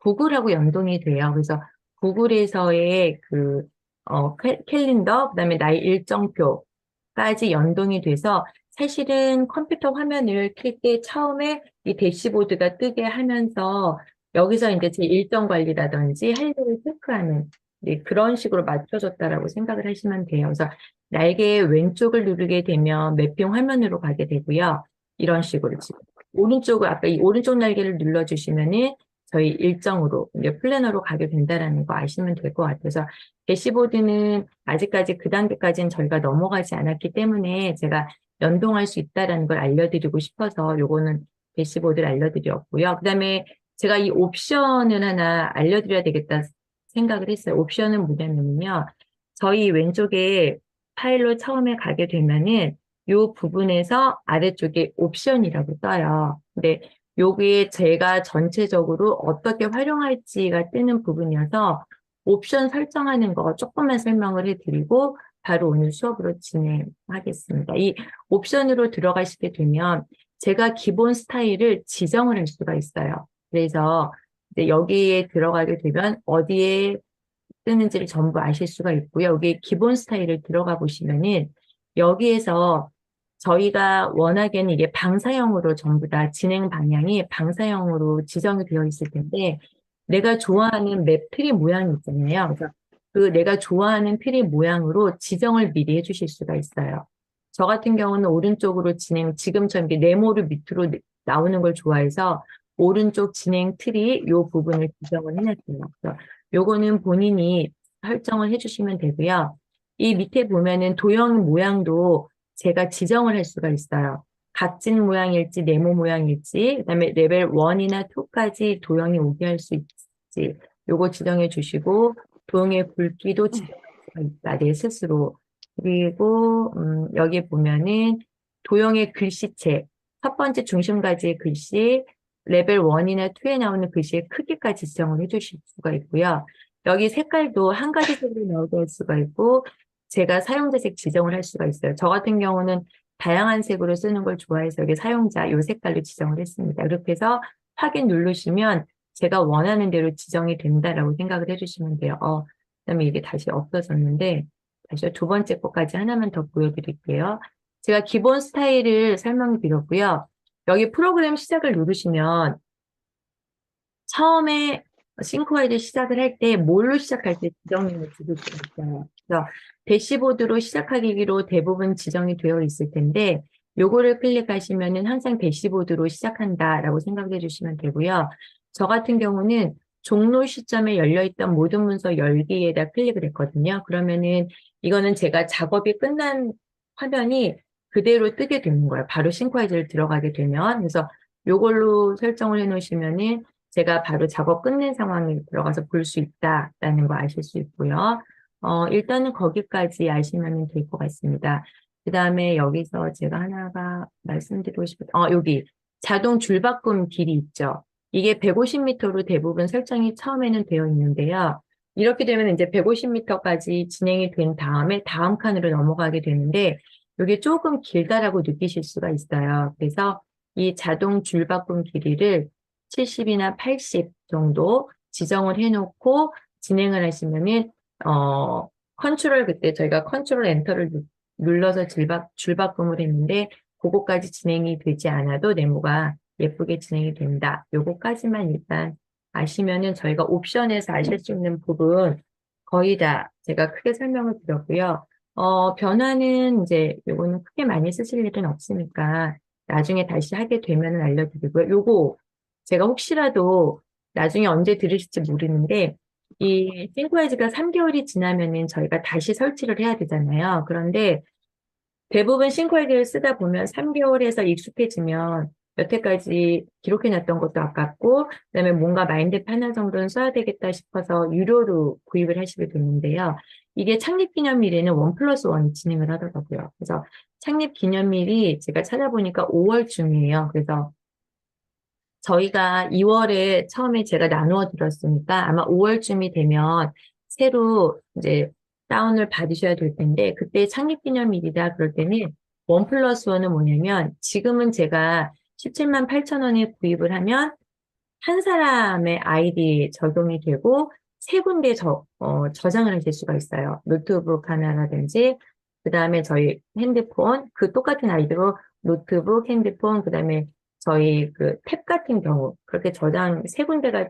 구글하고 연동이 돼요. 그래서 구글에서의 캘린더, 그다음에 나의 일정표까지 연동이 돼서 사실은 컴퓨터 화면을 켤 때 처음에 이 대시보드가 뜨게 하면서 여기서 이제 제 일정 관리라든지 할 일을 체크하는 그런 식으로 맞춰줬다라고 생각을 하시면 돼요. 그래서 날개 왼쪽을 누르게 되면 매핑 화면으로 가게 되고요. 이런 식으로 지금 오른쪽을 아까 이 오른쪽 날개를 눌러주시면은 저희 일정으로 이제 플래너로 가게 된다라는 거 아시면 될 것 같아서 대시보드는 아직까지 그 단계까지는 저희가 넘어가지 않았기 때문에 제가 연동할 수 있다라는 걸 알려드리고 싶어서 요거는 대시보드를 알려드렸고요. 그다음에 제가 이 옵션을 하나 알려드려야 되겠다 생각을 했어요. 옵션은 뭐냐면요. 저희 왼쪽에 파일로 처음에 가게 되면은 요 부분에서 아래쪽에 옵션이라고 떠요. 근데 여기에 제가 전체적으로 어떻게 활용할지가 뜨는 부분이어서 옵션 설정하는 거 조금만 설명을 해드리고 바로 오늘 수업으로 진행하겠습니다. 이 옵션으로 들어가시게 되면 제가 기본 스타일을 지정을 할 수가 있어요. 그래서 이제 여기에 들어가게 되면 어디에 뜨는지를 전부 아실 수가 있고요. 여기 기본 스타일을 들어가 보시면은 여기에서 저희가 원하기에는 이게 방사형으로 전부 다 진행 방향이 방사형으로 지정이 되어 있을 텐데 내가 좋아하는 맵 트리 모양이 있잖아요. 그래서 그 내가 좋아하는 트리 모양으로 지정을 미리 해주실 수가 있어요. 저 같은 경우는 오른쪽으로 지금처럼 이렇게 네모를 밑으로 나오는 걸 좋아해서 오른쪽 진행 트리 요 부분을 지정을 해놨어요. 그래서 요거는 본인이 설정을 해주시면 되고요. 이 밑에 보면은 도형 모양도 제가 지정을 할 수가 있어요. 각진 모양일지 네모 모양일지 그다음에 레벨 1이나 2까지 도형이 오게 할 수 있지. 요거 지정해 주시고 도형의 굵기도 지정할 수가 있다. 내 스스로. 그리고 여기 보면은 도형의 글씨체 첫 번째 중심까지의 글씨 레벨 1이나 2에 나오는 글씨의 크기까지 지정을 해 주실 수가 있고요. 여기 색깔도 한 가지 색으로 나오게 할 수가 있고 제가 사용자 색 지정을 할 수가 있어요. 저 같은 경우는 다양한 색으로 쓰는 걸 좋아해서 여기 사용자 요 색깔로 지정을 했습니다. 이렇게 해서 확인 누르시면 제가 원하는 대로 지정이 된다라고 생각을 해주시면 돼요. 그다음에 이게 다시 없어졌는데 다시 두 번째 것까지 하나만 더 보여드릴게요. 제가 기본 스타일을 설명해 드렸고요. 여기 프로그램 시작을 누르시면 처음에 싱크와이드 시작을 할 때 뭘로 시작할 때 지정을 주실 수가 있어요. 그래서 대시보드로 시작하기로 대부분 지정이 되어 있을 텐데 요거를 클릭하시면은 항상 대시보드로 시작한다라고 생각해 주시면 되고요. 저 같은 경우는 종료 시점에 열려있던 모든 문서 열기에다 클릭을 했거든요. 그러면은 이거는 제가 작업이 끝난 화면이 그대로 뜨게 되는 거예요. 바로 싱크와이드를 들어가게 되면. 그래서 요걸로 설정을 해 놓으시면은 제가 바로 작업 끝낸 상황에 들어가서 볼 수 있다라는 거 아실 수 있고요. 일단은 거기까지 아시면 될 것 같습니다. 그 다음에 여기서 제가 하나가 말씀드리고 여기 자동 줄바꿈 길이 있죠. 이게 150m로 대부분 설정이 처음에는 되어 있는데요. 이렇게 되면 이제 150m까지 진행이 된 다음에 다음 칸으로 넘어가게 되는데 이게 조금 길다라고 느끼실 수가 있어요. 그래서 이 자동 줄바꿈 길이를 70이나 80 정도 지정을 해놓고 진행을 하시면은, 컨트롤 그때 저희가 컨트롤 엔터를 눌러서 줄바꿈을 했는데, 그거까지 진행이 되지 않아도 네모가 예쁘게 진행이 된다. 요거까지만 일단 아시면은 저희가 옵션에서 아실 수 있는 부분 거의 다 제가 크게 설명을 드렸고요. 변화는 이제 요거는 크게 많이 쓰실 일은 없으니까 나중에 다시 하게 되면 알려드리고요. 요거 제가 혹시라도 나중에 언제 들으실지 모르는데 이 싱크와이즈가 3개월이 지나면은 저희가 다시 설치를 해야 되잖아요. 그런데 대부분 싱크와이즈를 쓰다 보면 3개월에서 익숙해지면 여태까지 기록해놨던 것도 아깝고 그다음에 뭔가 마인드맵 하나 정도는 써야 되겠다 싶어서 유료로 구입을 하시게 됐는데요. 이게 창립기념일에는 1+1 진행을 하더라고요. 그래서 창립기념일이 제가 찾아보니까 5월중이에요. 그래서 저희가 2월에 처음에 제가 나누어 드렸으니까 아마 5월쯤이 되면 새로 이제 다운을 받으셔야 될 텐데 그때 창립기념일이다 그럴 때는 1+1은 뭐냐면 지금은 제가 17만 8천 원에 구입을 하면 한 사람의 아이디 적용이 되고 세 군데 저장을 하실 수가 있어요. 노트북 하나라든지 그다음에 저희 핸드폰 그 똑같은 아이디로 노트북, 핸드폰 그다음에 저희 그 탭 같은 경우 그렇게 세 군데가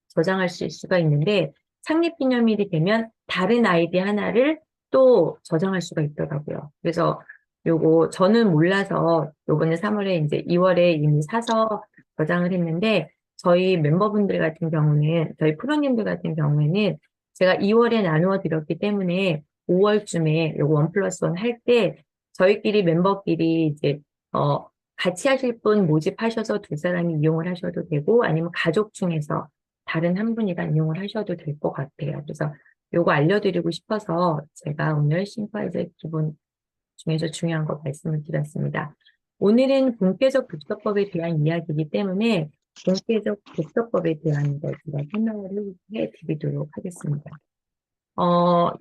저장할 수가 있는데 창립 기념일이 되면 다른 아이디 하나를 또 저장할 수가 있더라고요. 그래서 요거 저는 몰라서 요번에 3월에 이제 2월에 이미 사서 저장을 했는데 저희 멤버분들 같은 경우는 저희 프로님들 같은 경우에는 제가 2월에 나누어 드렸기 때문에 5월쯤에 요거 1+1 할 때 저희끼리 멤버끼리 이제 같이 하실 분 모집하셔서 두 사람이 이용을 하셔도 되고 아니면 가족 중에서 다른 한 분이랑 이용을 하셔도 될 것 같아요. 그래서 요거 알려드리고 싶어서 제가 오늘 싱파이저 기본 중에서 중요한 거 말씀을 드렸습니다. 오늘은 본계적 독서법에 대한 이야기이기 때문에 본계적 독서법에 대한 거 제가 설명을 해드리도록 하겠습니다.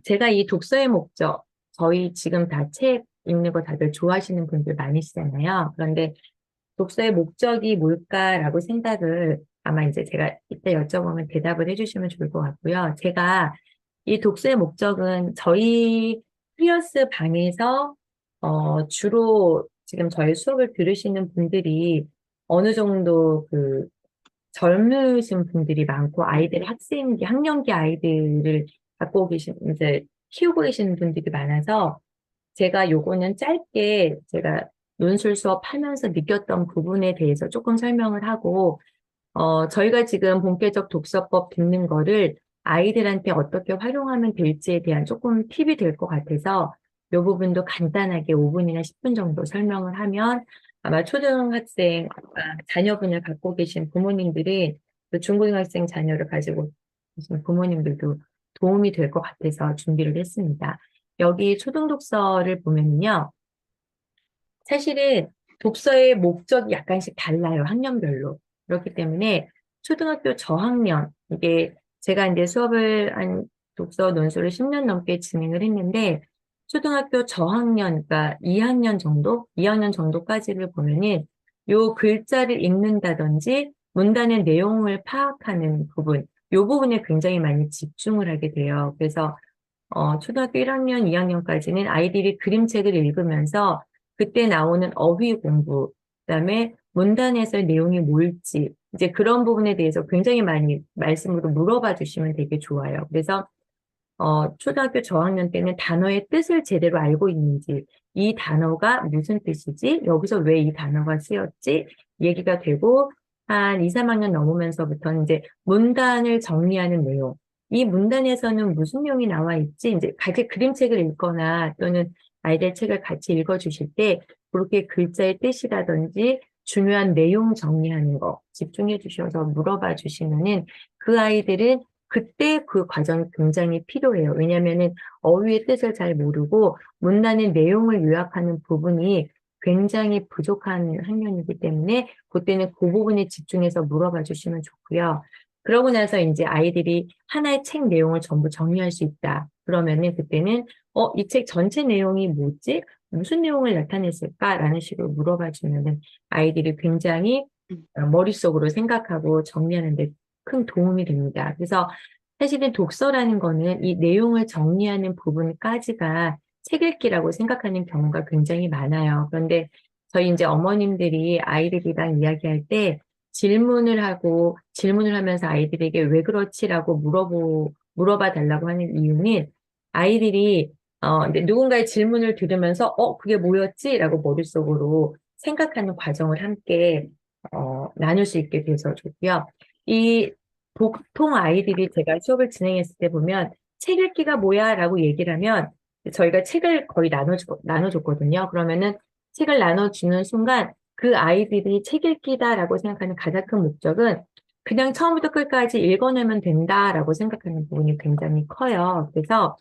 제가 이 독서의 목적, 저희 지금 다 책 읽는 거 다들 좋아하시는 분들 많으시잖아요. 그런데 독서의 목적이 뭘까라고 생각을 아마 이제 제가 이때 여쭤보면 대답을 해주시면 좋을 것 같고요. 제가 이 독서의 목적은 저희 프리어스 방에서 주로 지금 저희 수업을 들으시는 분들이 어느 정도 그 젊으신 분들이 많고 아이들 학생기 학령기 아이들을 갖고 계신 이제 키우고 계시는 분들이 많아서 제가 요거는 짧게 제가 논술 수업하면서 느꼈던 부분에 대해서 조금 설명을 하고 저희가 지금 본격적 독서법 듣는 거를 아이들한테 어떻게 활용하면 될지에 대한 조금 팁이 될 것 같아서 이 부분도 간단하게 5분이나 10분 정도 설명을 하면 아마 초등학생 자녀분을 갖고 계신 부모님들이 또 중고등학생 자녀를 가지고 계신 부모님들도 도움이 될 것 같아서 준비를 했습니다. 여기 초등독서를 보면요. 사실은 독서의 목적이 약간씩 달라요. 학년별로. 그렇기 때문에 초등학교 저학년, 이게 제가 이제 수업을 한 독서 논술을 10년 넘게 진행을 했는데 초등학교 저학년, 그러니까 2학년 정도, 2학년 정도까지를 보면은 요 글자를 읽는다든지 문단의 내용을 파악하는 부분, 요 부분에 굉장히 많이 집중을 하게 돼요. 그래서 초등학교 1학년, 2학년까지는 아이들이 그림책을 읽으면서 그때 나오는 어휘 공부, 그다음에 문단에서의 내용이 뭘지, 이제 그런 부분에 대해서 굉장히 많이 말씀으로 물어봐 주시면 되게 좋아요. 그래서 초등학교 저학년 때는 단어의 뜻을 제대로 알고 있는지, 이 단어가 무슨 뜻이지? 여기서 왜 이 단어가 쓰였지? 얘기가 되고, 한 2, 3학년 넘으면서부터는 이제 문단을 정리하는 내용, 이 문단에서는 무슨 내용이 나와 있지? 이제 같이 그림책을 읽거나 또는 아이들 책을 같이 읽어주실 때, 그렇게 글자의 뜻이라든지 중요한 내용 정리하는 거 집중해 주셔서 물어봐 주시면은 그 아이들은 그때 그 과정이 굉장히 필요해요. 왜냐하면은 어휘의 뜻을 잘 모르고 문단의 내용을 요약하는 부분이 굉장히 부족한 학년이기 때문에 그때는 그 부분에 집중해서 물어봐 주시면 좋고요. 그러고 나서 이제 아이들이 하나의 책 내용을 전부 정리할 수 있다. 그러면은 그때는 이 책 전체 내용이 뭐지? 무슨 내용을 나타냈을까라는 식으로 물어봐 주면은 아이들이 굉장히 머릿속으로 생각하고 정리하는 데 큰 도움이 됩니다. 그래서 사실은 독서라는 거는 이 내용을 정리하는 부분까지가 책 읽기라고 생각하는 경우가 굉장히 많아요. 그런데 저희 이제 어머님들이 아이들이랑 이야기할 때 질문을 하면서 아이들에게 왜 그렇지라고 물어봐 달라고 하는 이유는 아이들이 이제 누군가의 질문을 들으면서 그게 뭐였지? 라고 머릿속으로 생각하는 과정을 함께 나눌 수 있게 돼서 좋고요. 이 보통 아이들이 제가 수업을 진행했을 때 보면 책 읽기가 뭐야? 라고 얘기를 하면 저희가 책을 거의 나눠줬거든요. 그러면은 책을 나눠주는 순간 그 아이들이 책 읽기다라고 생각하는 가장 큰 목적은 그냥 처음부터 끝까지 읽어내면 된다라고 생각하는 부분이 굉장히 커요. 그래서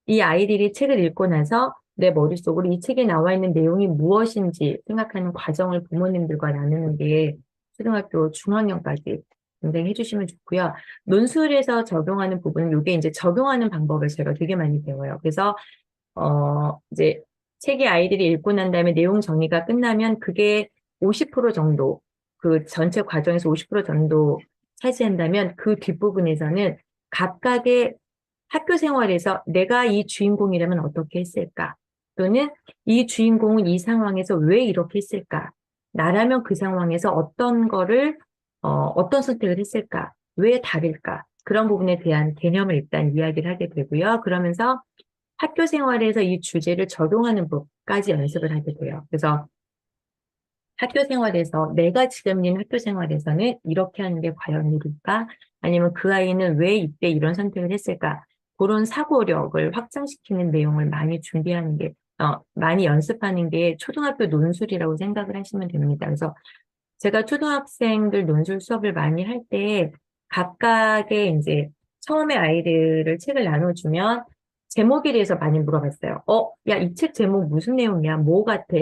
이 아이들이 책을 읽고 나서 내 머릿속으로 이 책에 나와 있는 내용이 무엇인지 생각하는 과정을 부모님들과 나누는 게 초등학교 중학년까지 굉장히 해주시면 좋고요. 논술에서 적용하는 부분은 이게 이제 적용하는 방법을 제가 되게 많이 배워요. 그래서 이제 책이 아이들이 읽고 난 다음에 내용 정리가 끝나면 그게 50% 정도, 그 전체 과정에서 50% 정도 차지한다면 그 뒷부분에서는 각각의 학교 생활에서 내가 이 주인공이라면 어떻게 했을까? 또는 이 주인공은 이 상황에서 왜 이렇게 했을까? 나라면 그 상황에서 어떤 선택을 했을까? 왜 다를까? 그런 부분에 대한 개념을 일단 이야기를 하게 되고요. 그러면서 학교 생활에서 이 주제를 적용하는 법까지 연습을 하게 돼요. 그래서 학교 생활에서 내가 지금 있는 학교 생활에서는 이렇게 하는 게 과연 옳을까? 아니면 그 아이는 왜 이때 이런 선택을 했을까? 그런 사고력을 확장시키는 내용을 많이 준비하는 게, 많이 연습하는 게 초등학교 논술이라고 생각을 하시면 됩니다. 그래서 제가 초등학생들 논술 수업을 많이 할 때 각각의 이제 처음에 아이들을 책을 나눠주면 제목에 대해서 많이 물어봤어요. 야, 이 책 제목 무슨 내용이야? 뭐 같아?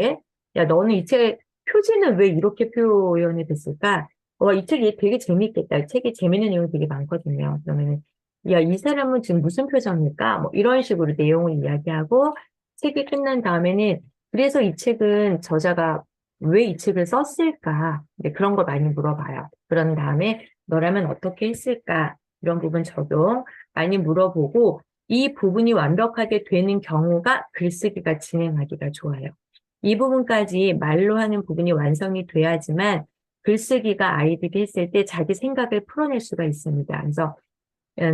야, 너는 이 책 표지는 왜 이렇게 표현이 됐을까? 이 책이 되게 재밌겠다. 이 책에 재밌는 내용이 되게 많거든요. 그러면은, 야, 이 사람은 지금 무슨 표정일까? 뭐 이런 식으로 내용을 이야기하고 책이 끝난 다음에는 그래서 이 책은 저자가 왜 이 책을 썼을까? 네, 그런 걸 많이 물어봐요. 그런 다음에 너라면 어떻게 했을까? 이런 부분 적용 많이 물어보고 이 부분이 완벽하게 되는 경우가 글쓰기가 진행하기가 좋아요. 이 부분까지 말로 하는 부분이 완성이 돼야지만 글쓰기가 아이들이 했을 때 자기 생각을 풀어낼 수가 있습니다. 그래서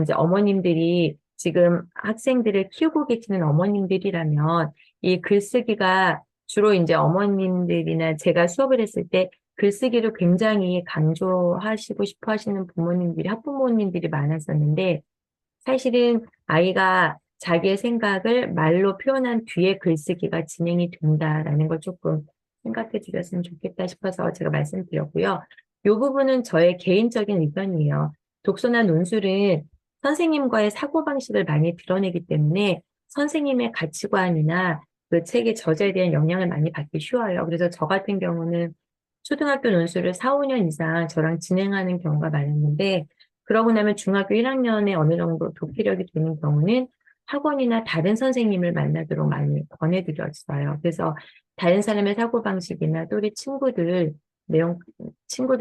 이제 어머님들이 지금 학생들을 키우고 계시는 어머님들이라면 이 글쓰기가 주로 이제 어머님들이나 제가 수업을 했을 때 글쓰기를 굉장히 강조하시고 싶어 하시는 부모님들이, 학부모님들이 많았었는데 사실은 아이가 자기의 생각을 말로 표현한 뒤에 글쓰기가 진행이 된다라는 걸 조금 생각해 주셨으면 좋겠다 싶어서 제가 말씀드렸고요. 이 부분은 저의 개인적인 의견이에요. 독서나 논술은 선생님과의 사고방식을 많이 드러내기 때문에 선생님의 가치관이나 그 책의 저자에 대한 영향을 많이 받기 쉬워요. 그래서 저 같은 경우는 초등학교 논술을 4, 5년 이상 저랑 진행하는 경우가 많았는데 그러고 나면 중학교 1학년에 어느 정도 독해력이 되는 경우는 학원이나 다른 선생님을 만나도록 많이 권해드렸어요. 그래서 다른 사람의 사고방식이나 또래 친구들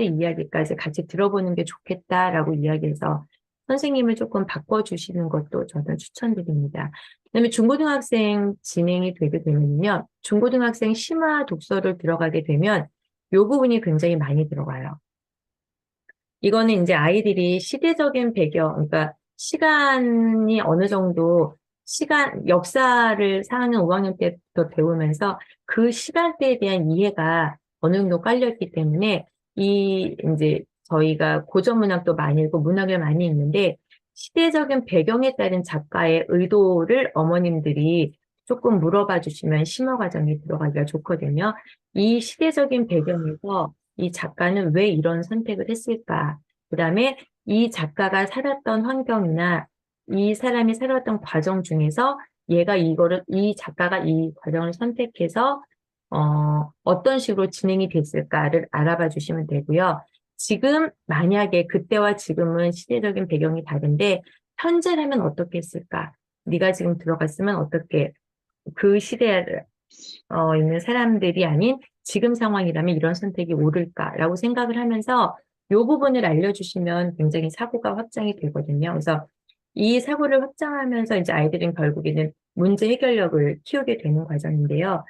이야기까지 같이 들어보는 게 좋겠다라고 이야기해서 선생님을 조금 바꿔주시는 것도 저는 추천드립니다. 그다음에 중고등학생 진행이 되게 되면요. 중고등학생 심화 독서를 들어가게 되면 이 부분이 굉장히 많이 들어가요. 이거는 이제 아이들이 시대적인 배경, 그러니까 시간이 어느 정도 역사를 4학년, 5학년 때부터 배우면서 그 시간대에 대한 이해가 어느 정도 깔렸기 때문에 이제 저희가 고전 문학도 많이 읽고 문학을 많이 읽는데 시대적인 배경에 따른 작가의 의도를 어머님들이 조금 물어봐 주시면 심화 과정에 들어가기가 좋거든요. 이 시대적인 배경에서 이 작가는 왜 이런 선택을 했을까? 그다음에 이 작가가 살았던 환경이나 이 사람이 살았던 과정 중에서 이 작가가 이 과정을 선택해서, 어떤 식으로 진행이 됐을까를 알아봐 주시면 되고요. 지금 만약에 그때와 지금은 시대적인 배경이 다른데, 현재라면 어떻게 했을까? 네가 지금 들어갔으면 어떻게, 그 시대에 있는 사람들이 아닌 지금 상황이라면 이런 선택이 옳을까라고 생각을 하면서 이 부분을 알려주시면 굉장히 사고가 확장이 되거든요. 그래서 이 사고를 확장하면서 이제 아이들은 결국에는 문제 해결력을 키우게 되는 과정인데요.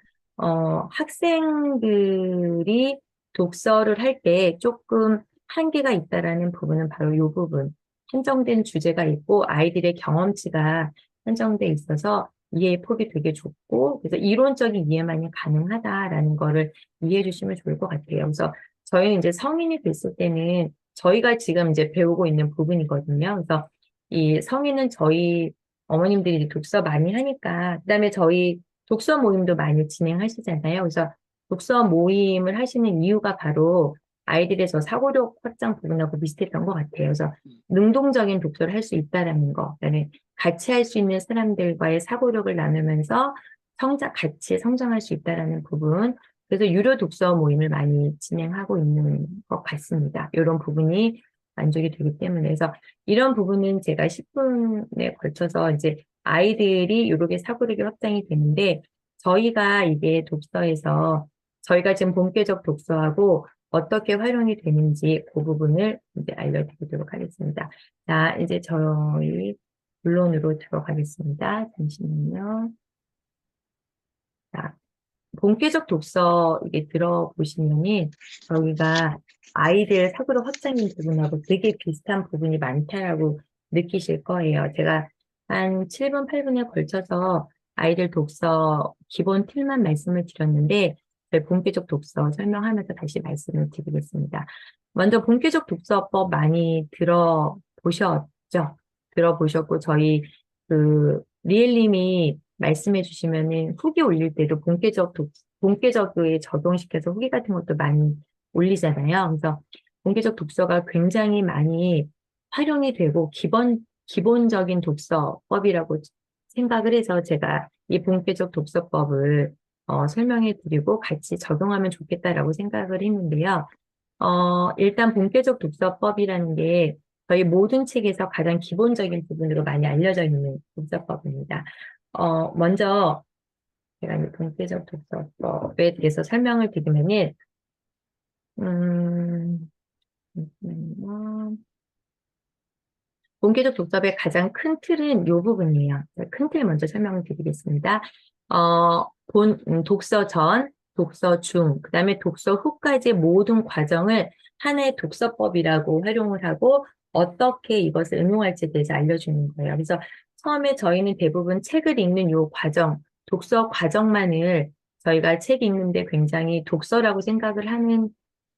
학생들이 독서를 할 때 조금 한계가 있다라는 부분은 바로 이 부분. 한정된 주제가 있고 아이들의 경험치가 한정돼 있어서 이해의 폭이 되게 좁고 그래서 이론적인 이해만이 가능하다라는 거를 이해해 주시면 좋을 것 같아요. 그래서 저희는 이제 성인이 됐을 때는 저희가 지금 이제 배우고 있는 부분이거든요. 그래서 이 성인은 저희 어머님들이 독서 많이 하니까 그다음에 저희 독서 모임도 많이 진행하시잖아요. 그래서 독서 모임을 하시는 이유가 바로 아이들의 저 사고력 확장 부분하고 비슷했던 것 같아요. 그래서 능동적인 독서를 할 수 있다라는 거, 그다음에 같이 할 수 있는 사람들과의 사고력을 나누면서 같이 성장할 수 있다라는 부분. 그래서 유료 독서 모임을 많이 진행하고 있는 것 같습니다. 이런 부분이 만족이 되기 때문에. 그래서 이런 부분은 제가 10분에 걸쳐서 이제 아이들이 이렇게 사고력이 확장이 되는데 저희가 이게 독서에서 저희가 지금 본격적 독서하고 어떻게 활용이 되는지 그 부분을 이제 알려드리도록 하겠습니다. 자, 이제 저희 본론으로 들어가겠습니다. 잠시만요. 자, 본격적 독서 이게 들어보시면은 저희가 아이들 사고력 확장인 부분하고 되게 비슷한 부분이 많다라고 느끼실 거예요. 제가 한 7분, 8분에 걸쳐서 아이들 독서 기본 틀만 말씀을 드렸는데 저희 본격적 독서 설명하면서 다시 말씀을 드리겠습니다. 먼저 본격적 독서법 많이 들어보셨죠? 들어보셨고 저희 그 리엘님이 말씀해 주시면은 후기 올릴 때도 본계적에 적용시켜서 후기 같은 것도 많이 올리잖아요. 그래서 본계적 독서가 굉장히 많이 활용이 되고 기본적인 독서법이라고 생각을 해서 제가 이 본계적 독서법을 설명해 드리고 같이 적용하면 좋겠다라고 생각을 했는데요. 일단 본계적 독서법이라는 게 저희 모든 책에서 가장 기본적인 부분으로 많이 알려져 있는 독서법입니다. 먼저 제가 이 본계적 독서법에 대해서 설명을 드리면은, 잠시만요. 본계적 독서의 가장 큰 틀은 이 부분이에요. 큰 틀 먼저 설명을 드리겠습니다. 독서 전, 독서 중, 그 다음에 독서 후까지 모든 과정을 하나의 독서법이라고 활용을 하고 어떻게 이것을 응용할지에 대해서 알려주는 거예요. 그래서 처음에 저희는 대부분 책을 읽는 이 과정, 독서 과정만을 저희가 책 읽는데 굉장히 독서라고 생각을 하는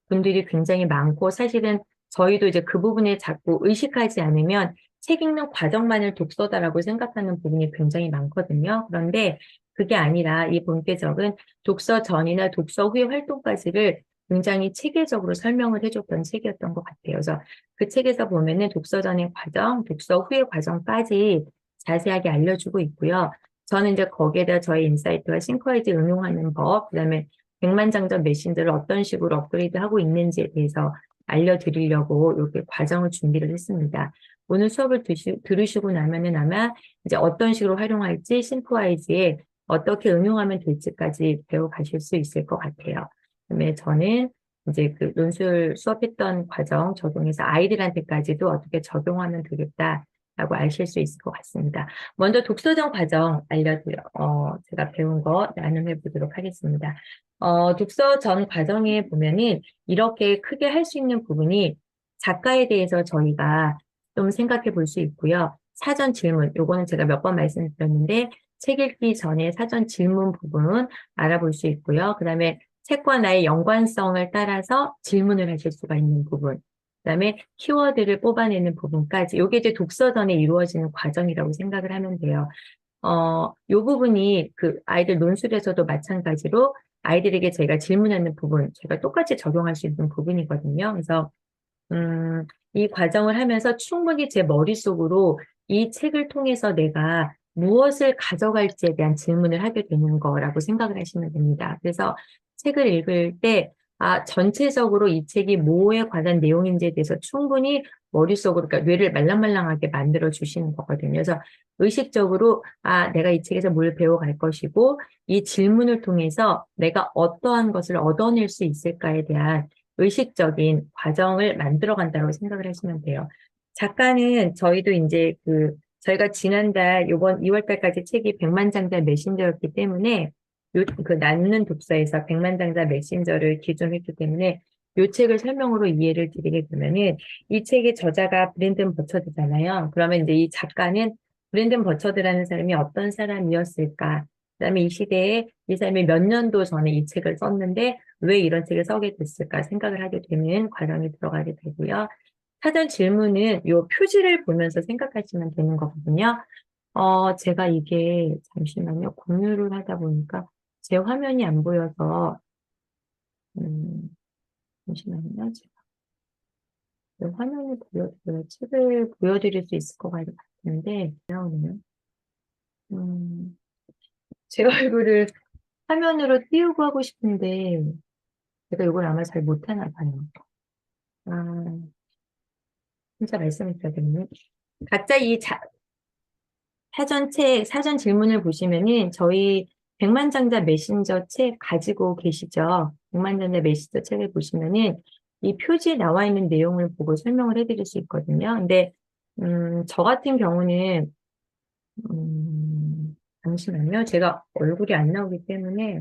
분들이 굉장히 많고 사실은 저희도 이제 그 부분에 자꾸 의식하지 않으면 책 읽는 과정만을 독서다라고 생각하는 부분이 굉장히 많거든요. 그런데 그게 아니라 이 본계적은 독서 전이나 독서 후의 활동까지를 굉장히 체계적으로 설명을 해줬던 책이었던 것 같아요. 그래서 그 책에서 보면은 독서 전의 과정, 독서 후의 과정까지 자세하게 알려주고 있고요. 저는 이제 거기에다 저희 인사이트와 싱커이즈 응용하는 법, 그다음에 백만장자 메신저를 어떤 식으로 업그레이드하고 있는지에 대해서 알려드리려고 이렇게 과정을 준비를 했습니다. 오늘 수업을 들으시고 나면은 아마 이제 어떤 식으로 활용할지 심플와이즈에 어떻게 응용하면 될지까지 배워가실 수 있을 것 같아요. 그다음에 저는 이제 그 논술 수업했던 과정 적용해서 아이들한테까지도 어떻게 적용하면 되겠다라고 아실 수 있을 것 같습니다. 먼저 독서전 과정 제가 배운 거 나눔해 보도록 하겠습니다. 독서 전 과정에 보면은 이렇게 크게 할 수 있는 부분이 작가에 대해서 저희가 좀 생각해 볼 수 있고요. 사전 질문, 요거는 제가 몇 번 말씀드렸는데 책 읽기 전에 사전 질문 부분 알아볼 수 있고요. 그 다음에 책과 나의 연관성을 따라서 질문을 하실 수가 있는 부분. 그 다음에 키워드를 뽑아내는 부분까지. 요게 이제 독서 전에 이루어지는 과정이라고 생각을 하면 돼요. 요 부분이 그 아이들 논술에서도 마찬가지로 아이들에게 저희가 질문하는 부분, 제가 똑같이 적용할 수 있는 부분이거든요. 그래서, 이 과정을 하면서 충분히 제 머릿속으로 이 책을 통해서 내가 무엇을 가져갈지에 대한 질문을 하게 되는 거라고 생각을 하시면 됩니다. 그래서 책을 읽을 때, 전체적으로 이 책이 뭐에 관한 내용인지에 대해서 충분히 머릿속으로, 그러니까 뇌를 말랑말랑하게 만들어 주시는 거거든요. 그래서 의식적으로, 내가 이 책에서 뭘 배워갈 것이고, 이 질문을 통해서 내가 어떠한 것을 얻어낼 수 있을까에 대한 의식적인 과정을 만들어 간다고 생각을 하시면 돼요. 작가는 저희도 이제 저희가 지난달, 요번 2월 달까지 책이 백만장자 메신저였기 때문에, 낳는 독서에서 백만장자 메신저를 기준으로 했기 때문에, 요 책을 설명으로 이해를 드리게 되면은, 이 책의 저자가 브랜든 버처드잖아요. 그러면 이제 이 작가는 브랜든 버처드라는 사람이 어떤 사람이었을까? 그다음에 이 시대에 이 사람이 몇 년도 전에 이 책을 썼는데 왜 이런 책을 쓰게 됐을까 생각을 하게 되는 과정이 들어가게 되고요. 사전 질문은 요 표지를 보면서 생각하시면 되는 거거든요. 제가 이게 잠시만요. 공유를 하다 보니까 제 화면이 안 보여서 잠시만요. 제가 제 화면을 보여드려야 책을 보여드릴 수 있을 것 같은데 나오네요. 음, 제 얼굴을 화면으로 띄우고 하고 싶은데 제가 이걸 아마 잘 못하나 봐요. 아, 진짜 말씀을 드려야겠네. 각자 사전 질문을 보시면은 저희 백만장자 메신저 책 가지고 계시죠? 백만장자 메신저 책을 보시면은 이 표지에 나와 있는 내용을 보고 설명을 해드릴 수 있거든요. 근데, 저 같은 경우는, 잠시만요. 제가 얼굴이 안 나오기 때문에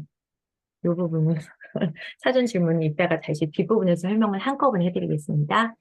이 부분은 사전 질문은 이따가 다시 뒷부분에서 설명을 한꺼번에 해드리겠습니다.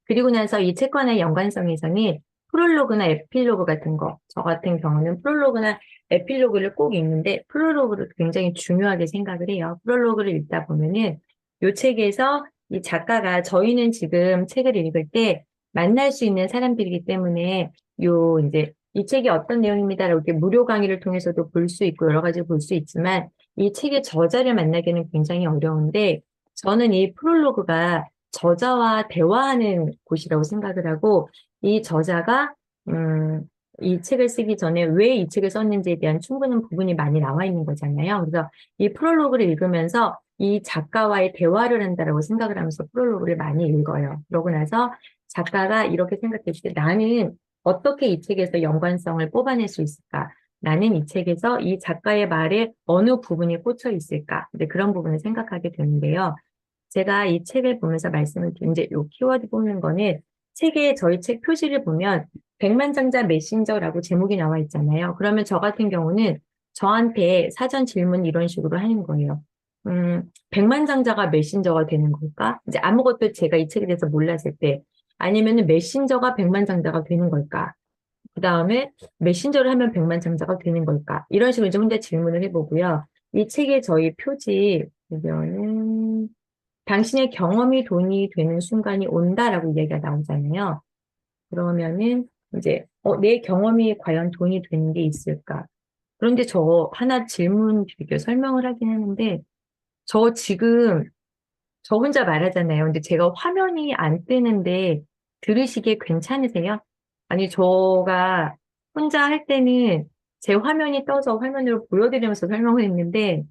그리고 나서 이 책과의 연관성에서는 프롤로그나 에필로그 같은 거, 저 같은 경우는 프롤로그나 에필로그를 꼭 읽는데 프롤로그를 굉장히 중요하게 생각을 해요. 프롤로그를 읽다 보면은 이 책에서 이 작가가 저희는 지금 책을 읽을 때 만날 수 있는 사람들이기 때문에 요 이제 이 책이 어떤 내용입니다라고 이렇게 무료 강의를 통해서도 볼 수 있고 여러 가지 볼 수 있지만 이 책의 저자를 만나기는 굉장히 어려운데 저는 이 프롤로그가 저자와 대화하는 곳이라고 생각을 하고, 이 저자가, 이 책을 쓰기 전에 왜 이 책을 썼는지에 대한 충분한 부분이 많이 나와 있는 거잖아요. 그래서 이 프롤로그를 읽으면서 이 작가와의 대화를 한다라고 생각을 하면서 프롤로그를 많이 읽어요. 그러고 나서 작가가 이렇게 생각했을 때 나는 어떻게 이 책에서 연관성을 뽑아낼 수 있을까? 나는 이 책에서 이 작가의 말에 어느 부분이 꽂혀 있을까? 근데 그런 부분을 생각하게 되는데요. 제가 이 책을 보면서 말씀을 드린 이제 요 키워드 뽑는 거는 책에 저희 책 표지를 보면 백만장자 메신저라고 제목이 나와 있잖아요. 그러면 저 같은 경우는 저한테 사전 질문 이런 식으로 하는 거예요. 백만장자가 메신저가 되는 걸까? 이제 아무것도 제가 이 책에 대해서 몰랐을 때 아니면은 메신저가 백만장자가 되는 걸까? 그 다음에 메신저를 하면 백만장자가 되는 걸까? 이런 식으로 이제 혼자 질문을 해보고요. 이 책의 저희 표지 보면은 당신의 경험이 돈이 되는 순간이 온다라고 이야기가 나오잖아요. 그러면은 이제 내 경험이 과연 돈이 되는 게 있을까? 그런데 저 하나 질문 드릴게요. 설명을 하긴 하는데 저 지금 저 혼자 말하잖아요. 근데 제가 화면이 안 뜨는데 들으시기에 괜찮으세요? 아니 저가 혼자 할 때는 제 화면이 떠서 화면으로 보여드리면서 설명을 했는데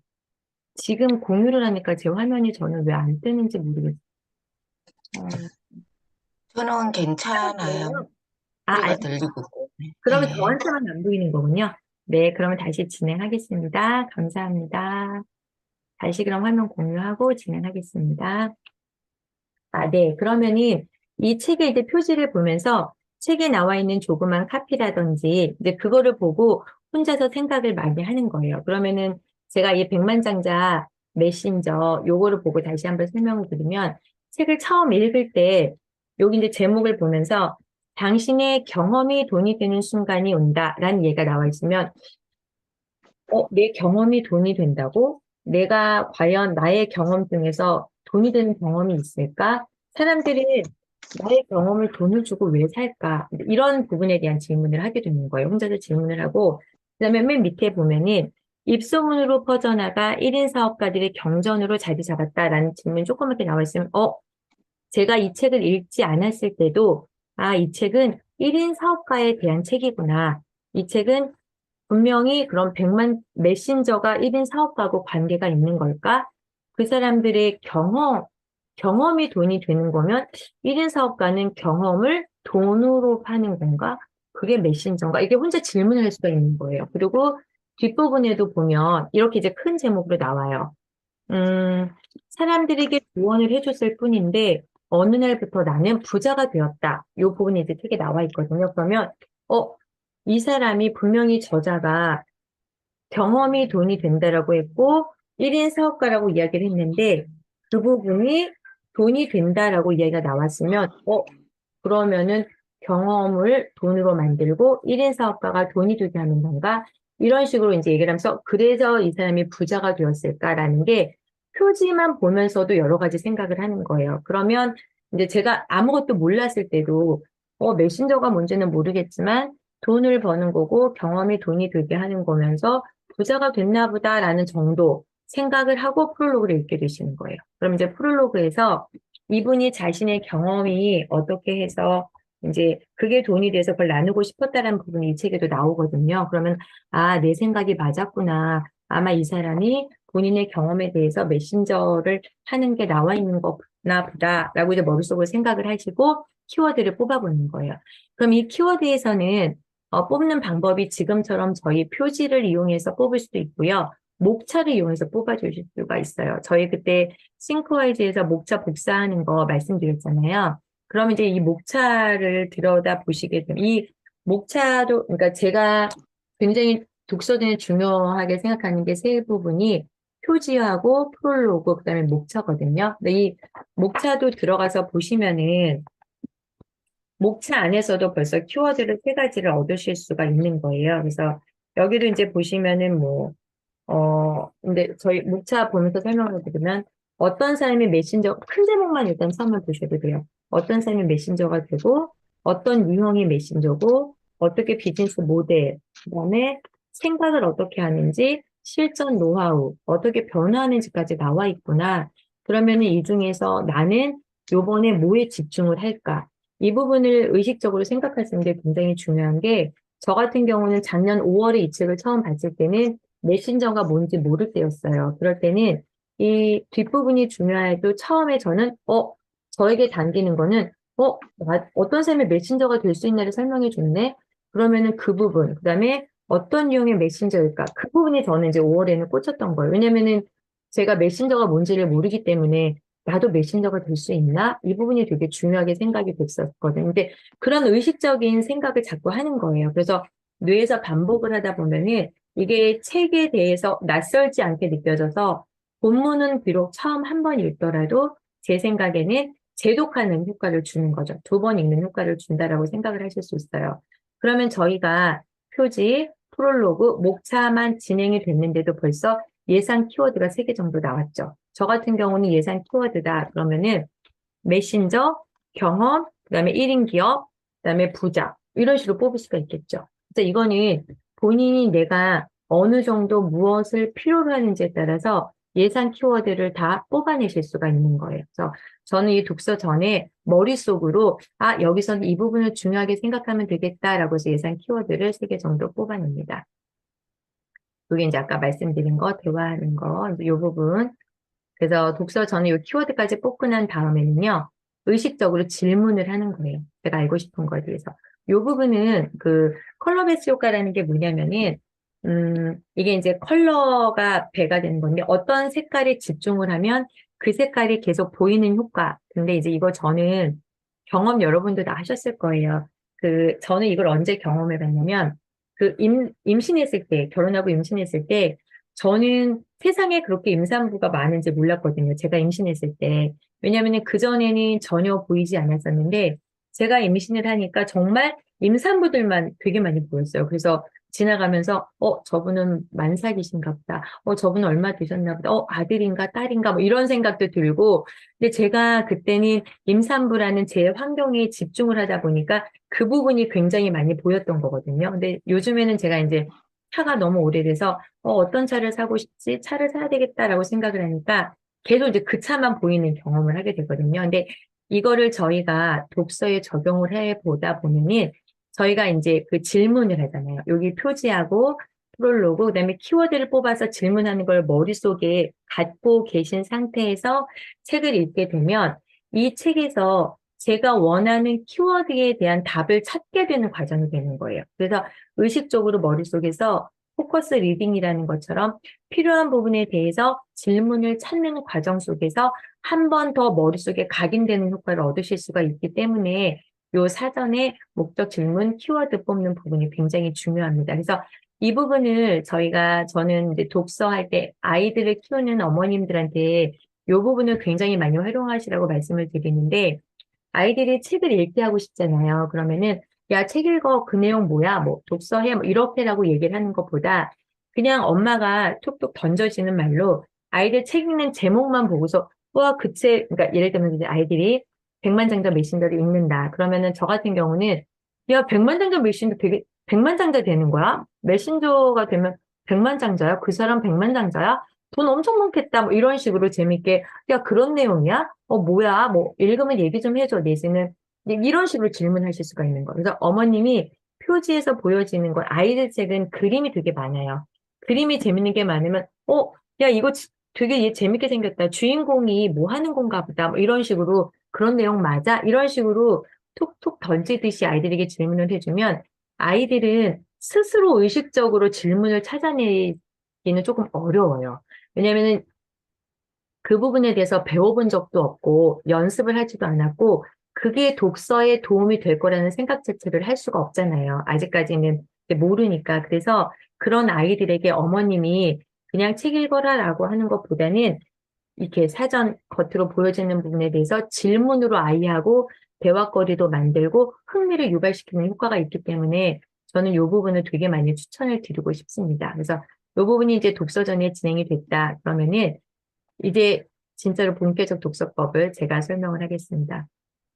지금 공유를 하니까 제 화면이 저는 왜 안 뜨는지 모르겠어요. 저는 괜찮아요. 그래요? 아, 소리가 알겠습니다. 들리고. 그러면 네. 저한테만 안 보이는 거군요. 네, 그러면 다시 진행하겠습니다. 감사합니다. 다시 그럼 화면 공유하고 진행하겠습니다. 아, 네. 그러면은 이 책의 이제 표지를 보면서 책에 나와 있는 조그만 카피라든지 이제 그거를 보고 혼자서 생각을 많이 하는 거예요. 그러면은 제가 이 백만장자 메신저 요거를 보고 다시 한번 설명을 드리면 책을 처음 읽을 때 여기 이제 제목을 보면서 당신의 경험이 돈이 되는 순간이 온다라는 얘기가 나와 있으면 내 경험이 돈이 된다고? 내가 과연 나의 경험 중에서 돈이 되는 경험이 있을까? 사람들이 나의 경험을 돈을 주고 왜 살까? 이런 부분에 대한 질문을 하게 되는 거예요. 혼자서 질문을 하고, 그다음에 맨 밑에 보면은 입소문으로 퍼져나가 1인 사업가들의 경전으로 자리 잡았다라는 질문이 조그맣게 나와 있으면, 제가 이 책을 읽지 않았을 때도, 아, 이 책은 1인 사업가에 대한 책이구나. 이 책은 분명히 그런 100만 메신저가 1인 사업가하고 관계가 있는 걸까? 그 사람들의 경험이 돈이 되는 거면 1인 사업가는 경험을 돈으로 파는 건가? 그게 메신저인가? 이게 혼자 질문을 할 수가 있는 거예요. 그리고 뒷부분에도 보면 이렇게 이제 큰 제목으로 나와요. 음, 사람들에게 조언을 해줬을 뿐인데 어느 날부터 나는 부자가 되었다. 이 부분이 이제 책에 나와 있거든요. 그러면 어, 이 사람이 분명히 저자가 경험이 돈이 된다라고 했고 1인 사업가라고 이야기를 했는데 그 부분이 돈이 된다라고 이야기가 나왔으면 그러면은 경험을 돈으로 만들고 1인 사업가가 돈이 되게 하는 건가? 이런 식으로 이제 얘기를 하면서 그래서 이 사람이 부자가 되었을까라는 게 표지만 보면서도 여러 가지 생각을 하는 거예요. 그러면 이제 제가 아무것도 몰랐을 때도 메신저가 뭔지는 모르겠지만 돈을 버는 거고 경험이 돈이 되게 하는 거면서 부자가 됐나 보다라는 정도 생각을 하고 프롤로그를 읽게 되시는 거예요. 그럼 이제 프롤로그에서 이분이 자신의 경험이 어떻게 해서 이제 그게 돈이 돼서 그걸 나누고 싶었다라는 부분이 이 책에도 나오거든요. 그러면 아, 내 생각이 맞았구나. 아마 이 사람이 본인의 경험에 대해서 메신저를 하는 게 나와 있는 거나 보다라고 이제 머릿속으로 생각을 하시고 키워드를 뽑아보는 거예요. 그럼 이 키워드에서는 뽑는 방법이 지금처럼 저희 표지를 이용해서 뽑을 수도 있고요. 목차를 이용해서 뽑아주실 수가 있어요. 저희 그때 싱크와이즈에서 목차 복사하는 거 말씀드렸잖아요. 그럼 이제 이 목차를 들여다 보시게 되면 이 목차도 그러니까 제가 굉장히 독서 중에 중요하게 생각하는 게 세 부분이 표지하고 프롤로그 그다음에 목차거든요. 근데 이 목차도 들어가서 보시면은 목차 안에서도 벌써 키워드를 세 가지를 얻으실 수가 있는 거예요. 그래서 여기도 이제 보시면은 근데 저희 목차 보면서 설명을 드리면 어떤 사람이 메신저, 큰 제목만 일단 처음에 보셔도 돼요. 어떤 사람이 메신저가 되고, 어떤 유형이 메신저고, 어떻게 비즈니스 모델, 그다음에 생각을 어떻게 하는지, 실전 노하우, 어떻게 변화하는지까지 나와 있구나. 그러면은 이 중에서 나는 요번에 뭐에 집중을 할까? 이 부분을 의식적으로 생각하시는 게 굉장히 중요한 게, 저 같은 경우는 작년 5월에 이 책을 처음 봤을 때는 메신저가 뭔지 모를 때였어요. 그럴 때는 이 뒷부분이 중요해도 처음에 저는, 저에게 당기는 거는, 어떤 사람이 메신저가 될 수 있나를 설명해 줬네? 그러면은 그 부분, 그 다음에 어떤 유형의 메신저일까? 그 부분이 저는 이제 5월에는 꽂혔던 거예요. 왜냐면은 제가 메신저가 뭔지를 모르기 때문에 나도 메신저가 될 수 있나? 이 부분이 되게 중요하게 생각이 됐었거든요. 근데 그런 의식적인 생각을 자꾸 하는 거예요. 그래서 뇌에서 반복을 하다 보면은 이게 책에 대해서 낯설지 않게 느껴져서 본문은 비록 처음 한 번 읽더라도 제 생각에는 재독하는 효과를 주는 거죠. 두 번 읽는 효과를 준다라고 생각을 하실 수 있어요. 그러면 저희가 표지, 프롤로그, 목차만 진행이 됐는데도 벌써 예상 키워드가 3개 정도 나왔죠. 저 같은 경우는 예상 키워드다. 그러면은 메신저, 경험, 그다음에 1인 기업, 그다음에 부자 이런 식으로 뽑을 수가 있겠죠. 그래서 이거는 본인이 내가 어느 정도 무엇을 필요로 하는지에 따라서 예상 키워드를 다 뽑아내실 수가 있는 거예요. 그래서 저는 이 독서 전에 머릿속으로 여기서는 이 부분을 중요하게 생각하면 되겠다라고 해서 예상 키워드를 3개 정도 뽑아냅니다. 이게 이제 아까 말씀드린 거, 대화하는 거, 이 부분. 그래서 독서 전에 이 키워드까지 뽑고 난 다음에는요, 의식적으로 질문을 하는 거예요. 제가 알고 싶은 거에 대해서. 이 부분은 그 컬러 베이스 효과라는 게 뭐냐면은, 이게 이제 컬러가 배가 되는 건데, 어떤 색깔에 집중을 하면 그 색깔이 계속 보이는 효과. 근데 이제 이거 저는 경험 여러분도 다 하셨을 거예요. 저는 이걸 언제 경험해 봤냐면, 임신했을 때, 결혼하고 임신했을 때, 저는 세상에 그렇게 임산부가 많은지 몰랐거든요. 제가 임신했을 때. 왜냐하면 그전에는 전혀 보이지 않았었는데, 제가 임신을 하니까 정말 임산부들만 되게 많이 보였어요. 그래서 지나가면서, 저분은 만삭이신가 보다. 저분은 얼마 되셨나 보다. 아들인가 딸인가 뭐 이런 생각도 들고. 근데 제가 그때는 임산부라는 제 환경에 집중을 하다 보니까 그 부분이 굉장히 많이 보였던 거거든요. 근데 요즘에는 제가 이제 차가 너무 오래돼서 어떤 차를 사고 싶지? 차를 사야 되겠다라고 생각을 하니까 계속 이제 그 차만 보이는 경험을 하게 되거든요. 근데 이거를 저희가 독서에 적용을 해 보다 보면은 저희가 이제 그 질문을 하잖아요. 여기 표지하고 프롤로그, 그다음에 키워드를 뽑아서 질문하는 걸 머릿속에 갖고 계신 상태에서 책을 읽게 되면 이 책에서 제가 원하는 키워드에 대한 답을 찾게 되는 과정이 되는 거예요. 그래서 의식적으로 머릿속에서 포커스 리딩이라는 것처럼 필요한 부분에 대해서 질문을 찾는 과정 속에서 한 번 더 머릿속에 각인되는 효과를 얻으실 수가 있기 때문에 요 사전에 목적 질문, 키워드 뽑는 부분이 굉장히 중요합니다. 그래서 이 부분을 저는 이제 독서할 때 아이들을 키우는 어머님들한테 이 부분을 굉장히 많이 활용하시라고 말씀을 드리는데 아이들이 책을 읽게 하고 싶잖아요. 그러면은 야, 책 읽어. 그 내용 뭐야? 뭐 독서해. 뭐 이렇게라고 얘기를 하는 것보다 그냥 엄마가 툭툭 던져지는 말로 아이들 책 읽는 제목만 보고서 와, 그 책, 그러니까 예를 들면 이제 아이들이 백만장자 메신저를 읽는다. 그러면은 저 같은 경우는 야, 백만장자 메신저 되게 백만장자 되는 거야? 메신저가 되면 백만장자야? 그 사람 백만장자야? 돈 엄청 많겠다. 뭐 이런 식으로 재밌게 야, 그런 내용이야? 뭐야? 뭐 읽으면 얘기 좀 해줘. 내지는 이런 식으로 질문하실 수가 있는 거예요. 그래서 어머님이 표지에서 보여지는 건 아이들 책은 그림이 되게 많아요. 그림이 재밌는 게 많으면 야, 이거 되게 얘 재밌게 생겼다. 주인공이 뭐 하는 건가 보다. 뭐 이런 식으로 그런 내용 맞아? 이런 식으로 툭툭 던지듯이 아이들에게 질문을 해주면 아이들은 스스로 의식적으로 질문을 찾아내기 읽기는 조금 어려워요. 왜냐면은 그 부분에 대해서 배워본 적도 없고 연습을 하지도 않았고 그게 독서에 도움이 될 거라는 생각 자체를 할 수가 없잖아요. 아직까지는 모르니까. 그래서 그런 아이들에게 어머님이 그냥 책 읽어라라고 하는 것보다는 이렇게 사전 겉으로 보여지는 부분에 대해서 질문으로 아이하고 대화거리도 만들고 흥미를 유발시키는 효과가 있기 때문에 저는 이 부분을 되게 많이 추천을 드리고 싶습니다. 그래서 이 부분이 이제 독서전에 진행이 됐다. 그러면은 이제 진짜로 본격적 독서법을 제가 설명을 하겠습니다.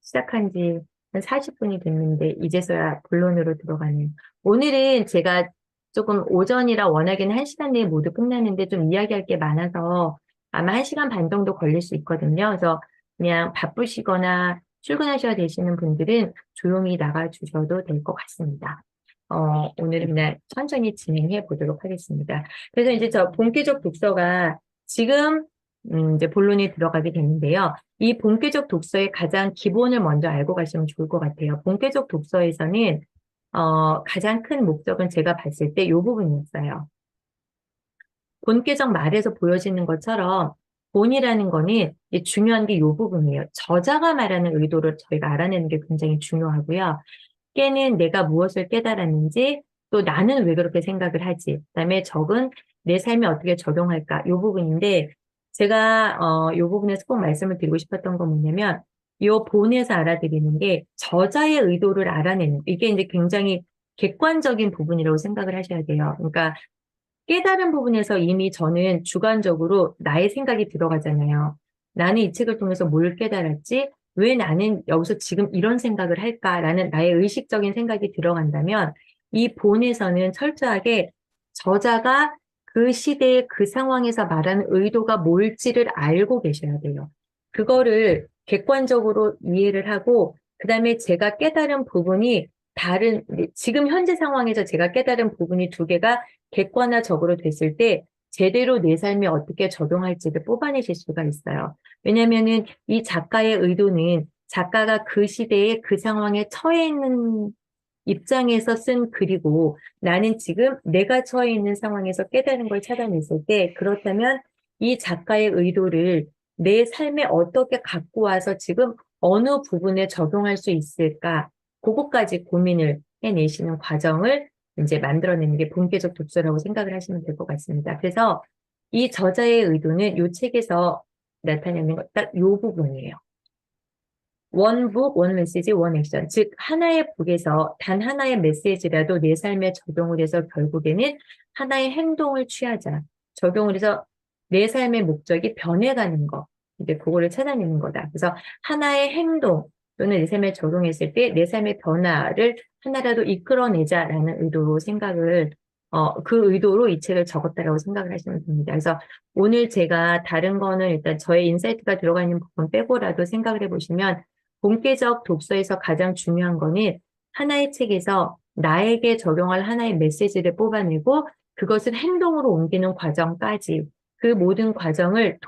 시작한 지 한 40분이 됐는데 이제서야 본론으로 들어가네요. 오늘은 제가 조금 오전이라 워낙에는 1시간 내에 모두 끝나는데 좀 이야기할 게 많아서 아마 1시간 반 정도 걸릴 수 있거든요. 그래서 그냥 바쁘시거나 출근하셔야 되시는 분들은 조용히 나가 주셔도 될 것 같습니다. 오늘은 그냥 천천히 진행해 보도록 하겠습니다. 그래서 이제 저 본격적 독서가 지금 이제 본론에 들어가게 되는데요. 이 본격적 독서의 가장 기본을 먼저 알고 가시면 좋을 것 같아요. 본격적 독서에서는 가장 큰 목적은 제가 봤을 때 이 부분이었어요. 본격적 말에서 보여지는 것처럼 본이라는 거는 이제 중요한 게 이 부분이에요. 저자가 말하는 의도를 저희가 알아내는 게 굉장히 중요하고요. 깨는 내가 무엇을 깨달았는지, 또 나는 왜 그렇게 생각을 하지, 그다음에 적은 내 삶에 어떻게 적용할까, 이 부분인데, 제가, 이 부분에서 꼭 말씀을 드리고 싶었던 건 뭐냐면, 이 본에서 알아들이는 게 저자의 의도를 알아내는, 이게 이제 굉장히 객관적인 부분이라고 생각을 하셔야 돼요. 그러니까 깨달은 부분에서 이미 저는 주관적으로 나의 생각이 들어가잖아요. 나는 이 책을 통해서 뭘 깨달았지? 왜 나는 여기서 지금 이런 생각을 할까라는 나의 의식적인 생각이 들어간다면 이 본에서는 철저하게 저자가 그 시대의 그 상황에서 말하는 의도가 뭘지를 알고 계셔야 돼요. 그거를 객관적으로 이해를 하고 그다음에 제가 깨달은 부분이 다른 지금 현재 상황에서 제가 깨달은 부분이 두 개가 객관화적으로 됐을 때 제대로 내 삶에 어떻게 적용할지를 뽑아내실 수가 있어요. 왜냐면은 이 작가의 의도는 작가가 그 시대에 그 상황에 처해 있는 입장에서 쓴 글이고 나는 지금 내가 처해 있는 상황에서 깨달은 걸 찾아냈을 때 그렇다면 이 작가의 의도를 내 삶에 어떻게 갖고 와서 지금 어느 부분에 적용할 수 있을까? 그것까지 고민을 해내시는 과정을 이제 만들어내는 게 본계적 독서라고 생각을 하시면 될 것 같습니다. 그래서 이 저자의 의도는 이 책에서 나타내는 것 딱 이 부분이에요. 원 북, 원 메시지, 원 액션. 즉, 하나의 북에서 단 하나의 메시지라도 내 삶에 적용을 해서 결국에는 하나의 행동을 취하자. 적용을 해서 내 삶의 목적이 변해가는 거. 이제 그거를 찾아내는 거다. 그래서 하나의 행동 또는 내 삶에 적용했을 때 내 삶의 변화를 하나라도 이끌어내자라는 의도로 생각을, 그 의도로 이 책을 적었다라고 생각을 하시면 됩니다. 그래서 오늘 제가 다른 거는 일단 저의 인사이트가 들어가 있는 부분 빼고라도 생각을 해보시면 본계적 독서에서 가장 중요한 거는 하나의 책에서 나에게 적용할 하나의 메시지를 뽑아내고 그것을 행동으로 옮기는 과정까지 그 모든 과정을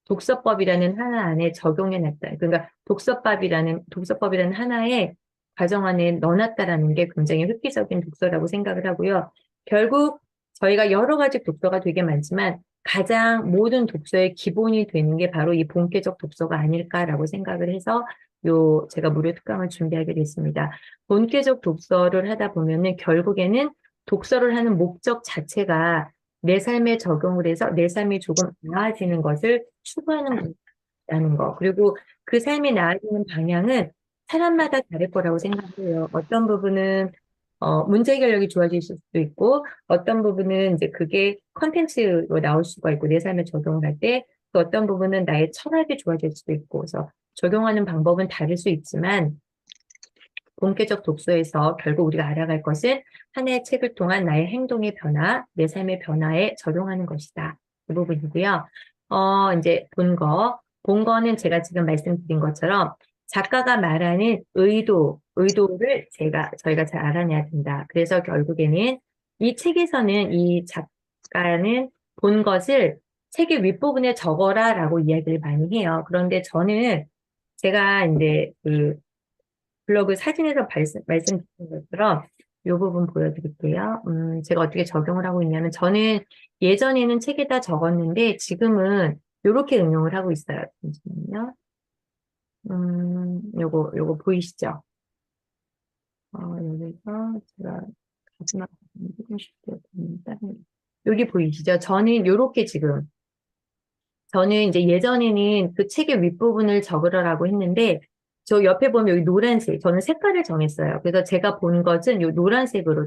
독서법이라는 하나 안에 적용해 놨다. 그러니까 독서법이라는 하나의 과정 안에 넣어놨다라는 게 굉장히 획기적인 독서라고 생각을 하고요. 결국 저희가 여러 가지 독서가 되게 많지만 가장 모든 독서의 기본이 되는 게 바로 이 본계적 독서가 아닐까라고 생각을 해서 제가 무료 특강을 준비하게 됐습니다. 본계적 독서를 하다 보면은 결국에는 독서를 하는 목적 자체가 내 삶에 적용을 해서 내 삶이 조금 나아지는 것을 추구하는 거라는 거. 그리고 그 삶이 나아지는 방향은 사람마다 다를 거라고 생각해요. 어떤 부분은 문제 해결력이 좋아지실 수도 있고, 어떤 부분은 이제 그게 컨텐츠로 나올 수가 있고, 내 삶에 적용을 할 때, 또 어떤 부분은 나의 철학이 좋아질 수도 있고, 그래서 적용하는 방법은 다를 수 있지만, 본격적 독서에서 결국 우리가 알아갈 것은 하나의 책을 통한 나의 행동의 변화, 내 삶의 변화에 적용하는 것이다. 그 부분이고요. 이제 본 거는 제가 지금 말씀드린 것처럼 작가가 말하는 의도를 저희가 잘 알아내야 된다. 그래서 결국에는 이 책에서는 이 작가는 본 것을 책의 윗부분에 적어라라고 이야기를 많이 해요. 그런데 저는 제가 이제 블로그 사진에서 말씀드린 것처럼 이 부분 보여드릴게요. 제가 어떻게 적용을 하고 있냐면, 저는 예전에는 책에다 적었는데, 지금은 이렇게 응용을 하고 있어요. 잠시만요. 요거 보이시죠? 여기서 제가 마지막 조금 쉽게 보입니다. 여기 보이시죠? 저는 요렇게 지금, 저는 이제 예전에는 그 책의 윗부분을 적으라고 했는데, 저 옆에 보면 여기 노란색, 저는 색깔을 정했어요. 그래서 제가 본 것은 요 노란색으로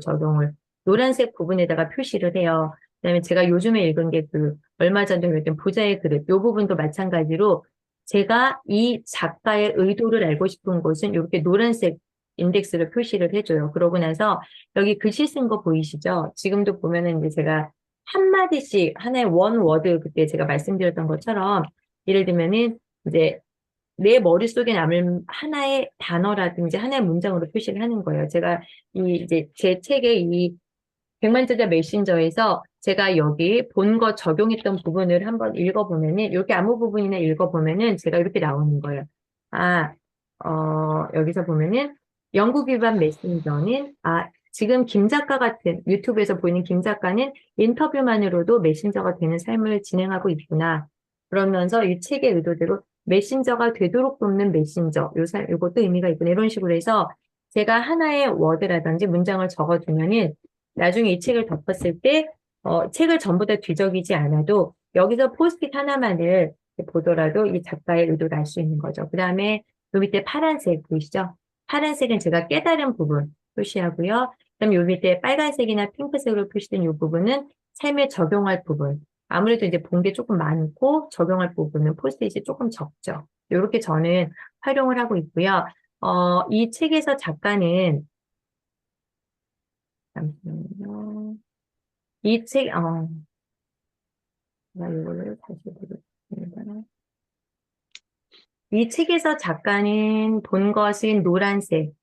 노란색 부분에다가 표시를 해요. 그다음에 제가 요즘에 읽은 게 그, 얼마 전에 읽은 부자의 그릇, 요 부분도 마찬가지로 제가 이 작가의 의도를 알고 싶은 곳은 이렇게 노란색 인덱스로 표시를 해줘요. 그러고 나서 여기 글씨 쓴 거 보이시죠? 지금도 보면은 이제 제가 한마디씩 하나의 원 워드 그때 제가 말씀드렸던 것처럼 예를 들면은 이제 내 머릿속에 남을 하나의 단어라든지 하나의 문장으로 표시를 하는 거예요. 제가 이제 제 책의 이 백만자자 메신저에서 제가 여기 본 거 적용했던 부분을 한번 읽어보면은 이렇게 아무 부분이나 읽어보면은 제가 이렇게 나오는 거예요. 아, 여기서 보면은 영국 위반 메신저는 지금 김 작가 같은 유튜브에서 보이는 김 작가는 인터뷰만으로도 메신저가 되는 삶을 진행하고 있구나. 그러면서 이 책의 의도대로 메신저가 되도록 돕는 메신저, 요것도 의미가 있구나. 이런 식으로 해서 제가 하나의 워드라든지 문장을 적어두면은 나중에 이 책을 덮었을 때, 책을 전부 다 뒤적이지 않아도 여기서 포스트잇 하나만을 보더라도 이 작가의 의도를 알 수 있는 거죠. 그 다음에 요 밑에 파란색 보이시죠? 파란색은 제가 깨달은 부분 표시하고요. 그다음에 요 밑에 빨간색이나 핑크색으로 표시된 이 부분은 삶에 적용할 부분. 아무래도 이제 본 게 조금 많고 적용할 부분은 포스트잇이 조금 적죠. 이렇게 저는 활용을 하고 있고요. 이 책에서 작가는 잠시만요. 이 책, 제가 이거를 다시 보겠습니다. 이 책에서 작가는 본 것은 노란색,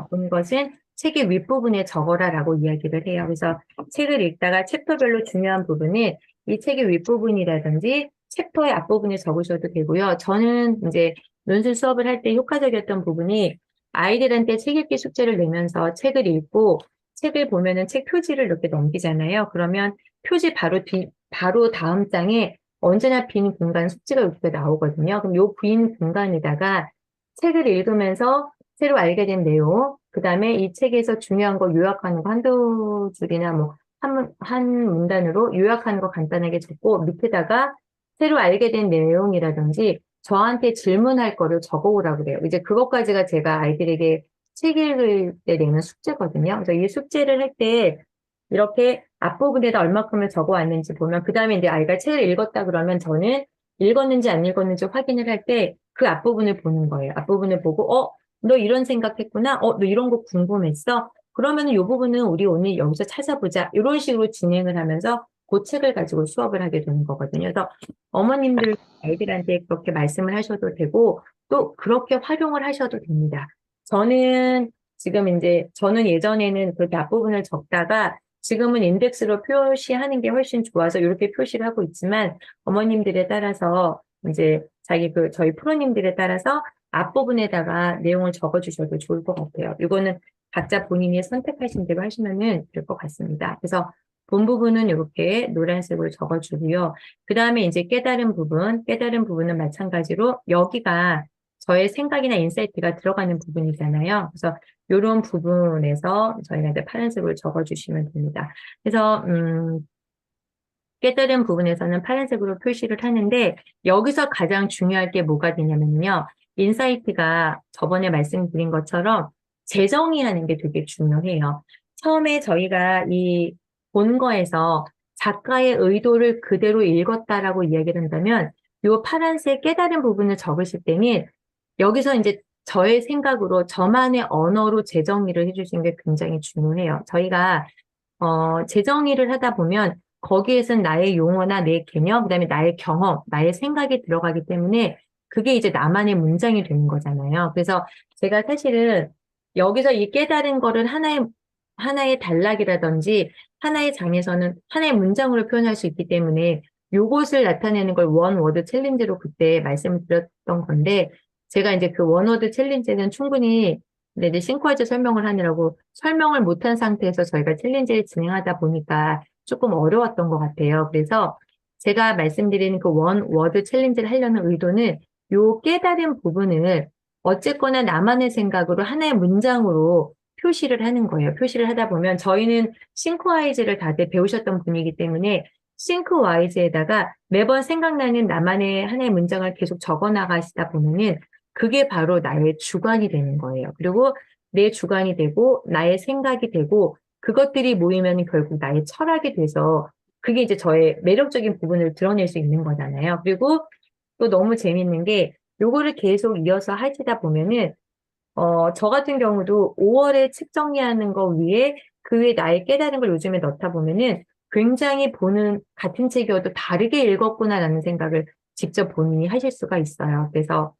본 것은 책의 윗부분에 적어라라고 이야기를 해요. 그래서 책을 읽다가 챕터별로 중요한 부분을 이 책의 윗부분이라든지 챕터의 앞부분에 적으셔도 되고요. 저는 이제 논술 수업을 할 때 효과적이었던 부분이 아이들한테 책 읽기 숙제를 내면서 책을 읽고 책을 보면은 책 표지를 이렇게 넘기잖아요. 그러면 표지 바로 다음 장에 언제나 빈 공간 숙제가 이렇게 나오거든요. 그럼 요 빈 공간에다가 책을 읽으면서 새로 알게 된 내용, 그 다음에 이 책에서 중요한 거 요약하는 거 한두 줄이나 뭐 한 문단으로 요약하는 거 간단하게 적고 밑에다가 새로 알게 된 내용이라든지 저한테 질문할 거를 적어오라고 그래요. 이제 그것까지가 제가 아이들에게 책 읽을 때 내는 숙제거든요. 그래서 이 숙제를 할 때 이렇게 앞부분에다 얼마큼을 적어왔는지 보면 그 다음에 이제 아이가 책을 읽었다 그러면 저는 읽었는지 안 읽었는지 확인을 할 때 그 앞부분을 보는 거예요. 앞부분을 보고 너 이런 생각했구나. 너 이런 거 궁금했어. 그러면은 이 부분은 우리 오늘 여기서 찾아보자. 이런 식으로 진행을 하면서 그 책을 가지고 수업을 하게 되는 거거든요. 그래서 어머님들 아이들한테 그렇게 말씀을 하셔도 되고 또 그렇게 활용을 하셔도 됩니다. 저는 예전에는 그렇게 앞부분을 적다가 지금은 인덱스로 표시하는 게 훨씬 좋아서 이렇게 표시를 하고 있지만 어머님들에 따라서 이제 저희 프로님들에 따라서 앞부분에다가 내용을 적어주셔도 좋을 것 같아요. 이거는 각자 본인이 선택하신 대로 하시면은 될 것 같습니다. 그래서 본 부분은 이렇게 노란색으로 적어주고요. 그 다음에 이제 깨달은 부분은 마찬가지로 여기가 저의 생각이나 인사이트가 들어가는 부분이잖아요. 그래서 이런 부분에서 저희가 이제 파란색으로 적어주시면 됩니다. 그래서 깨달은 부분에서는 파란색으로 표시를 하는데 여기서 가장 중요할 게 뭐가 되냐면요. 인사이트가 저번에 말씀드린 것처럼 재정의하는 게 되게 중요해요. 처음에 저희가 이 본 거에서 작가의 의도를 그대로 읽었다라고 이야기를 한다면 이 파란색 깨달은 부분을 적으실 때는 여기서 이제 저의 생각으로 저만의 언어로 재정의를 해주시는 게 굉장히 중요해요. 저희가 재정의를 하다 보면 거기에선 나의 용어나 내 개념, 그다음에 나의 경험, 나의 생각이 들어가기 때문에 그게 이제 나만의 문장이 되는 거잖아요. 그래서 제가 사실은 여기서 이 깨달은 거를 하나의 단락이라든지 하나의 장에서는 하나의 문장으로 표현할 수 있기 때문에 요것을 나타내는 걸 원워드 챌린지로 그때 말씀을 드렸던 건데 제가 이제 그 원워드 챌린지는 충분히 근데 이제 싱크와이즈 설명을 하느라고 설명을 못한 상태에서 저희가 챌린지를 진행하다 보니까 조금 어려웠던 것 같아요. 그래서 제가 말씀드리는 그 원 워드 챌린지를 하려는 의도는 요 깨달은 부분을 어쨌거나 나만의 생각으로 하나의 문장으로 표시를 하는 거예요. 표시를 하다 보면 저희는 싱크와이즈를 다들 배우셨던 분이기 때문에 싱크와이즈에다가 매번 생각나는 나만의 하나의 문장을 계속 적어 나가시다 보면은 그게 바로 나의 주관이 되는 거예요. 그리고 내 주관이 되고 나의 생각이 되고 그것들이 모이면 결국 나의 철학이 돼서 그게 이제 저의 매력적인 부분을 드러낼 수 있는 거잖아요. 그리고 또 너무 재밌는 게 요거를 계속 이어서 하시다 보면은 저 같은 경우도 5월에 책 정리하는 거 위에 그 위에 나의 깨달은 걸 요즘에 넣다 보면은 굉장히 보는 같은 책이어도 다르게 읽었구나라는 생각을 직접 본인이 하실 수가 있어요. 그래서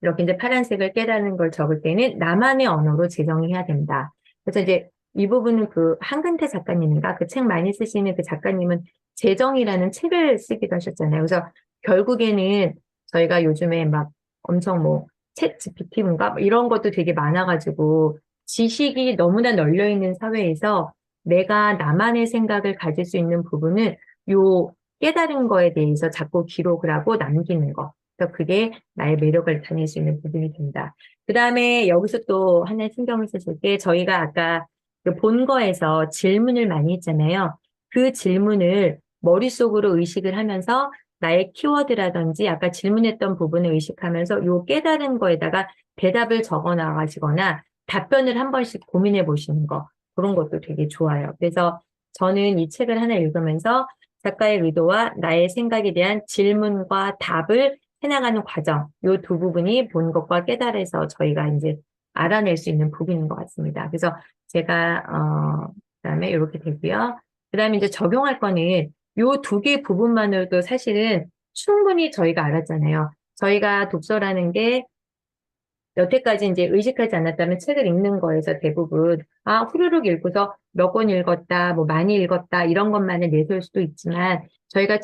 이렇게 이제 파란색을 깨달은 걸 적을 때는 나만의 언어로 재정의해야 된다. 그래서 이제 이 부분은 그 한근태 작가님인가 그 책 많이 쓰시는 그 작가님은 재정이라는 책을 쓰기도 하셨잖아요. 그래서 결국에는 저희가 요즘에 막 엄청 뭐 챗 GPT인가 이런 것도 되게 많아가지고 지식이 너무나 널려 있는 사회에서 내가 나만의 생각을 가질 수 있는 부분은 요 깨달은 거에 대해서 자꾸 기록을 하고 남기는 거. 그래서 그게 나의 매력을 나타낼 수 있는 부분이 된다. 그 다음에 여기서 또 하나 신경을 쓰실 게 저희가 아까 그 본거에서 질문을 많이 했잖아요. 그 질문을 머릿속으로 의식을 하면서 나의 키워드라든지 아까 질문했던 부분을 의식하면서 요 깨달은 거에다가 대답을 적어 나가시거나 답변을 한 번씩 고민해 보시는 거. 그런 것도 되게 좋아요. 그래서 저는 이 책을 하나 읽으면서 작가의 의도와 나의 생각에 대한 질문과 답을 해나가는 과정, 요 두 부분이 본 것과 깨달아서 저희가 이제 알아낼 수 있는 부분인 것 같습니다. 그래서 제가, 그다음에 이렇게 되고요. 그다음에 이제 적용할 거는 요 두 개 부분만으로도 사실은 충분히 저희가 알았잖아요. 저희가 독서라는 게 여태까지 이제 의식하지 않았다면 책을 읽는 거에서 대부분, 후루룩 읽고서 몇 권 읽었다, 뭐 많이 읽었다, 이런 것만을 내세울 수도 있지만, 저희가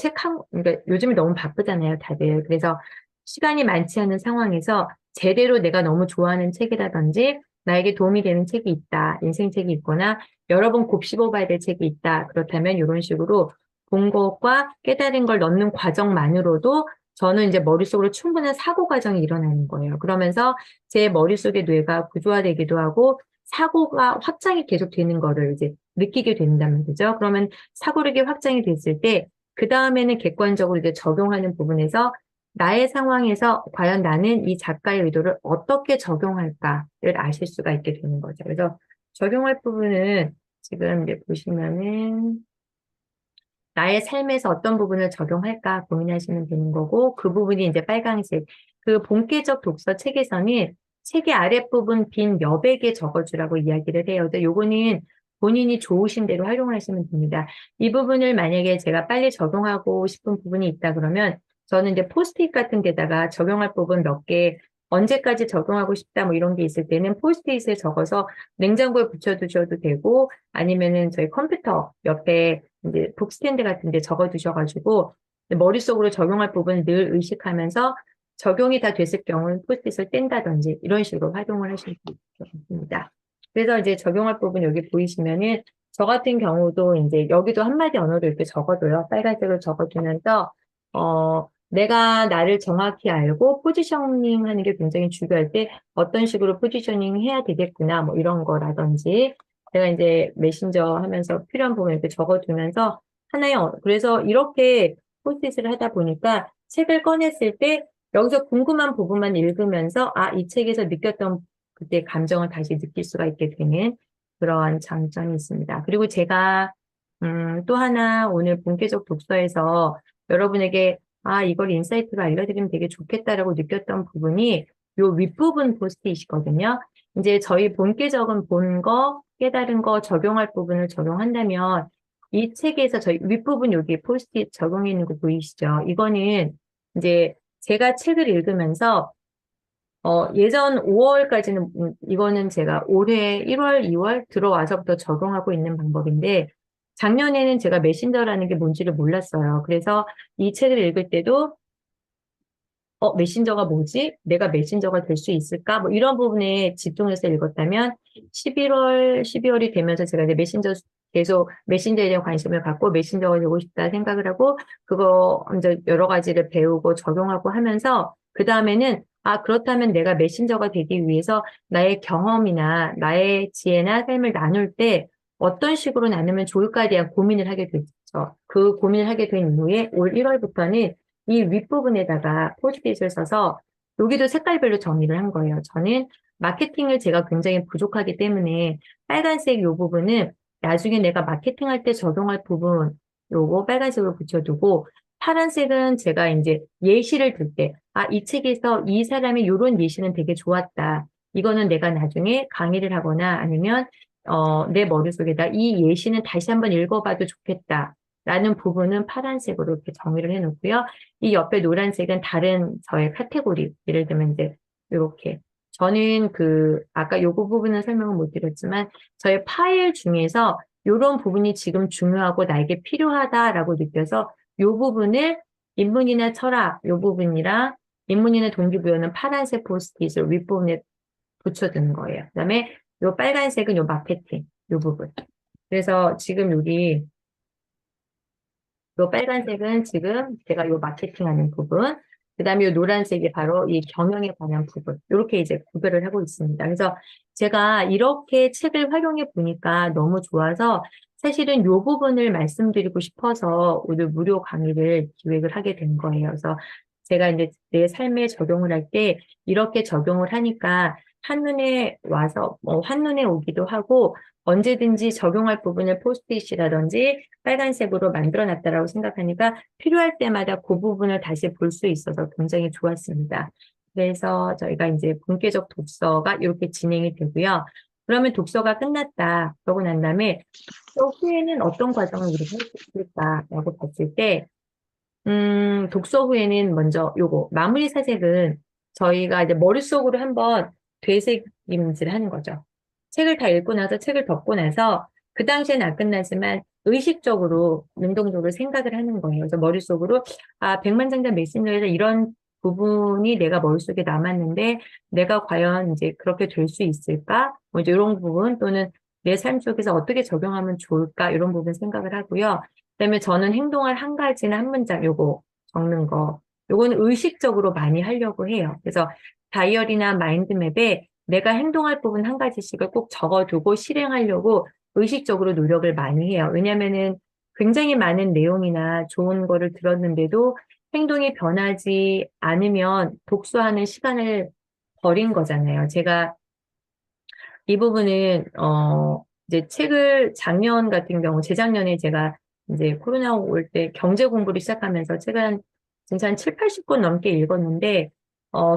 그러니까 요즘에 너무 바쁘잖아요, 다들. 그래서 시간이 많지 않은 상황에서 제대로 내가 너무 좋아하는 책이라든지, 나에게 도움이 되는 책이 있다, 인생책이 있거나, 여러 번 곱씹어 봐야 될 책이 있다. 그렇다면 이런 식으로 본 것과 깨달은 걸 넣는 과정만으로도 저는 이제 머릿속으로 충분한 사고 과정이 일어나는 거예요. 그러면서 제 머릿속의 뇌가 구조화되기도 하고 사고가 확장이 계속 되는 거를 이제 느끼게 된다는 거죠. 그러면 사고력이 확장이 됐을 때 그 다음에는 객관적으로 이제 적용하는 부분에서 나의 상황에서 과연 나는 이 작가의 의도를 어떻게 적용할까를 아실 수가 있게 되는 거죠. 그래서 적용할 부분은 지금 이제 보시면은 나의 삶에서 어떤 부분을 적용할까 고민하시면 되는 거고, 그 부분이 이제 빨강색. 그 본계적 독서 책에서는 책의 아랫부분 빈 여백에 적어주라고 이야기를 해요. 근데 요거는 본인이 좋으신 대로 활용하시면 됩니다. 이 부분을 만약에 제가 빨리 적용하고 싶은 부분이 있다 그러면 저는 이제 포스트잇 같은 데다가 적용할 부분 몇 개 언제까지 적용하고 싶다 뭐 이런 게 있을 때는 포스트잇에 적어서 냉장고에 붙여두셔도 되고 아니면은 저희 컴퓨터 옆에 이제 북스탠드 같은 데 적어 두셔가지고 머릿속으로 적용할 부분을 늘 의식하면서 적용이 다 됐을 경우는 포스트잇을 뗀다든지 이런 식으로 활용을 하실 수 있습니다. 그래서 이제 적용할 부분 여기 보이시면은 저 같은 경우도 이제 여기도 한마디 언어로 이렇게 적어둬요. 빨간색으로 적어두면서 내가 나를 정확히 알고 포지셔닝 하는 게 굉장히 중요할 때 어떤 식으로 포지셔닝 해야 되겠구나 뭐 이런 거라든지 제가 이제 메신저 하면서 필요한 부분 이렇게 적어두면서 그래서 이렇게 포스트잇을 하다 보니까 책을 꺼냈을 때 여기서 궁금한 부분만 읽으면서 이 책에서 느꼈던 그때 감정을 다시 느낄 수가 있게 되는 그러한 장점이 있습니다. 그리고 제가 또 하나 오늘 본계적 독서에서 여러분에게 이걸 인사이트로 알려드리면 되게 좋겠다라고 느꼈던 부분이 요 윗부분 포스트잇이거든요. 이제 저희 본계적은 본 거, 깨달은 거, 적용할 부분을 적용한다면 이 책에서 저희 윗부분 여기 포스트잇 적용해 있는 거 보이시죠? 이거는 이제 제가 책을 읽으면서 예전 5월까지는 이거는 제가 올해 1월, 2월 들어와서부터 적용하고 있는 방법인데 작년에는 제가 메신저라는 게 뭔지를 몰랐어요. 그래서 이 책을 읽을 때도 메신저가 뭐지? 내가 메신저가 될 수 있을까? 뭐 이런 부분에 집중해서 읽었다면 11월, 12월이 되면서 제가 이제 계속 메신저에 대한 관심을 갖고 메신저가 되고 싶다 생각을 하고 그거 이제 여러 가지를 배우고 적용하고 하면서 그 다음에는 그렇다면 내가 메신저가 되기 위해서 나의 경험이나 나의 지혜나 삶을 나눌 때 어떤 식으로 나누면 좋을까에 대한 고민을 하게 됐죠. 그 고민을 하게 된 이후에 올 1월부터는 이 윗부분에다가 포스트잇을 써서 여기도 색깔별로 정리를 한 거예요. 저는 마케팅을 제가 굉장히 부족하기 때문에 빨간색 요 부분은 나중에 내가 마케팅할 때 적용할 부분 요거 빨간색으로 붙여두고 파란색은 제가 이제 예시를 들 때, 이 책에서 이 사람의 요런 예시는 되게 좋았다. 이거는 내가 나중에 강의를 하거나 아니면 내 머릿속에다 이 예시는 다시 한번 읽어봐도 좋겠다. 라는 부분은 파란색으로 이렇게 정의를 해놓고요. 이 옆에 노란색은 다른 저의 카테고리. 예를 들면 이제 이렇게. 저는 아까 요거 부분은 설명을 못 드렸지만 저의 파일 중에서 요런 부분이 지금 중요하고 나에게 필요하다라고 느껴서 요 부분을 인문이나 철학 요 부분이랑 인문이나 동기부여는 파란색 포스트잇을 윗부분에 붙여두는 거예요. 그다음에 요 빨간색은 요 마케팅 요 부분. 그래서 지금 여기 요 빨간색은 지금 제가 요 마케팅하는 부분, 그 다음에 요 노란색이 바로 이 경영에 관한 부분. 이렇게 이제 구별을 하고 있습니다. 그래서 제가 이렇게 책을 활용해 보니까 너무 좋아서 사실은 요 부분을 말씀드리고 싶어서 오늘 무료 강의를 기획을 하게 된 거예요. 그래서 제가 이제 내 삶에 적용을 할 때 이렇게 적용을 하니까 한눈에 와서 한눈에 오기도 하고 언제든지 적용할 부분을 포스트잇이라든지 빨간색으로 만들어놨다라고 생각하니까 필요할 때마다 그 부분을 다시 볼 수 있어서 굉장히 좋았습니다. 그래서 저희가 이제 본격적 독서가 이렇게 진행이 되고요. 그러면 독서가 끝났다. 그러고 난 다음에 또 후에는 어떤 과정을 우리가 할 수 있을까라고 봤을 때, 독서 후에는 먼저 요거, 마무리 사색은 저희가 이제 머릿속으로 한번 되새김질 하는 거죠. 책을 다 읽고 나서 책을 덮고 나서 그 당시에는 안 끝나지만 의식적으로, 능동적으로 생각을 하는 거예요. 그래서 머릿속으로, 백만장자 메신저에서 이런 부분이 내가 머릿속에 남았는데 내가 과연 이제 그렇게 될 수 있을까? 뭐 이제 이런 부분 또는 내 삶 속에서 어떻게 적용하면 좋을까? 이런 부분 생각을 하고요. 그다음에 저는 행동할 한 가지나 한 문장 요거 적는 거. 요거는 의식적으로 많이 하려고 해요. 그래서 다이어리나 마인드맵에 내가 행동할 부분 한 가지씩을 꼭 적어두고 실행하려고 의식적으로 노력을 많이 해요. 왜냐면은 굉장히 많은 내용이나 좋은 거를 들었는데도 행동이 변하지 않으면 독서하는 시간을 버린 거잖아요. 제가 이 부분은 이제 책을 작년 같은 경우 재작년에 제가 이제 코로나 올 때 경제 공부를 시작하면서 책을 진짜 한 7, 80권 넘게 읽었는데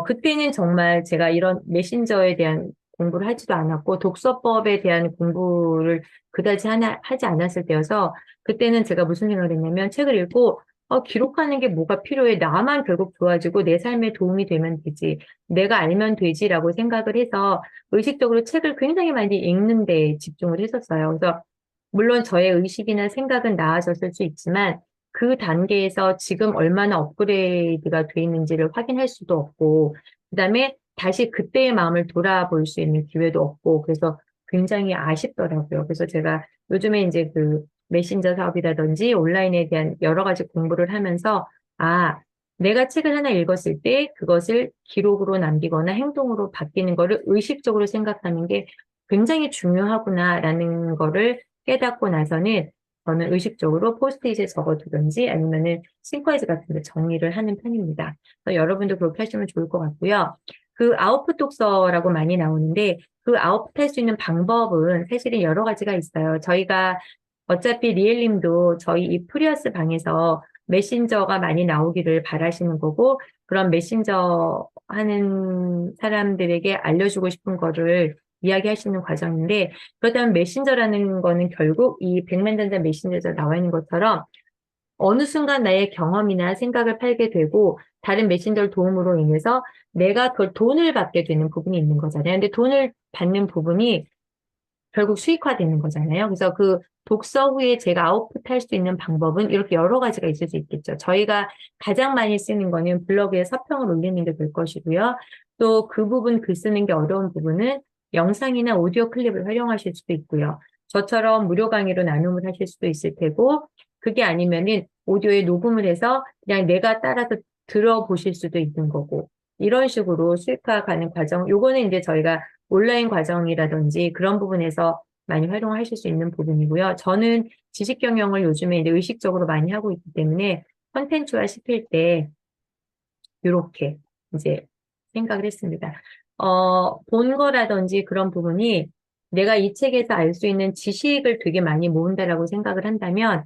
그때는 정말 제가 이런 메신저에 대한 공부를 하지도 않았고 독서법에 대한 공부를 그다지 하지 않았을 때여서 그때는 제가 무슨 생각을 했냐면 책을 읽고 기록하는 게 뭐가 필요해. 나만 결국 좋아지고 내 삶에 도움이 되면 되지. 내가 알면 되지라고 생각을 해서 의식적으로 책을 굉장히 많이 읽는 데 집중을 했었어요. 그래서 물론 저의 의식이나 생각은 나아졌을 수 있지만 그 단계에서 지금 얼마나 업그레이드가 돼 있는지를 확인할 수도 없고 그다음에 다시 그때의 마음을 돌아볼 수 있는 기회도 없고 그래서 굉장히 아쉽더라고요. 그래서 제가 요즘에 이제 메신저 사업이라든지 온라인에 대한 여러 가지 공부를 하면서 내가 책을 하나 읽었을 때 그것을 기록으로 남기거나 행동으로 바뀌는 거를 의식적으로 생각하는 게 굉장히 중요하구나라는 거를 깨닫고 나서는 저는 의식적으로 포스트잇에 적어두든지 아니면은 싱커이즈 같은 데 정리를 하는 편입니다. 그래서 여러분도 그렇게 하시면 좋을 것 같고요. 아웃풋 독서라고 많이 나오는데 그 아웃풋 할 수 있는 방법은 사실은 여러 가지가 있어요. 저희가 어차피 리엘님도 저희 이 프리어스 방에서 메신저가 많이 나오기를 바라시는 거고, 그런 메신저 하는 사람들에게 알려주고 싶은 거를 이야기하시는 과정인데, 그렇다면 메신저라는 거는 결국 이 백만장자 메신저에서 나와 있는 것처럼 어느 순간 나의 경험이나 생각을 팔게 되고, 다른 메신저 도움으로 인해서 내가 그걸 돈을 받게 되는 부분이 있는 거잖아요. 근데 돈을 받는 부분이 결국 수익화되는 거잖아요. 그래서 그 독서 후에 제가 아웃풋할 수 있는 방법은 이렇게 여러 가지가 있을 수 있겠죠. 저희가 가장 많이 쓰는 거는 블로그에 서평을 올리는 게 될 것이고요. 또 그 부분 글 쓰는 게 어려운 부분은 영상이나 오디오 클립을 활용하실 수도 있고요. 저처럼 무료 강의로 나눔을 하실 수도 있을 테고, 그게 아니면은 오디오에 녹음을 해서 그냥 내가 따라서 들어보실 수도 있는 거고, 이런 식으로 수익화 가는 과정, 요거는 이제 저희가 온라인 과정이라든지 그런 부분에서 많이 활용하실 수 있는 부분이고요. 저는 지식 경영을 요즘에 이제 의식적으로 많이 하고 있기 때문에 컨텐츠화 시킬 때 이렇게 이제 생각을 했습니다. 본 거라든지 그런 부분이 내가 이 책에서 알 수 있는 지식을 되게 많이 모은다라고 생각을 한다면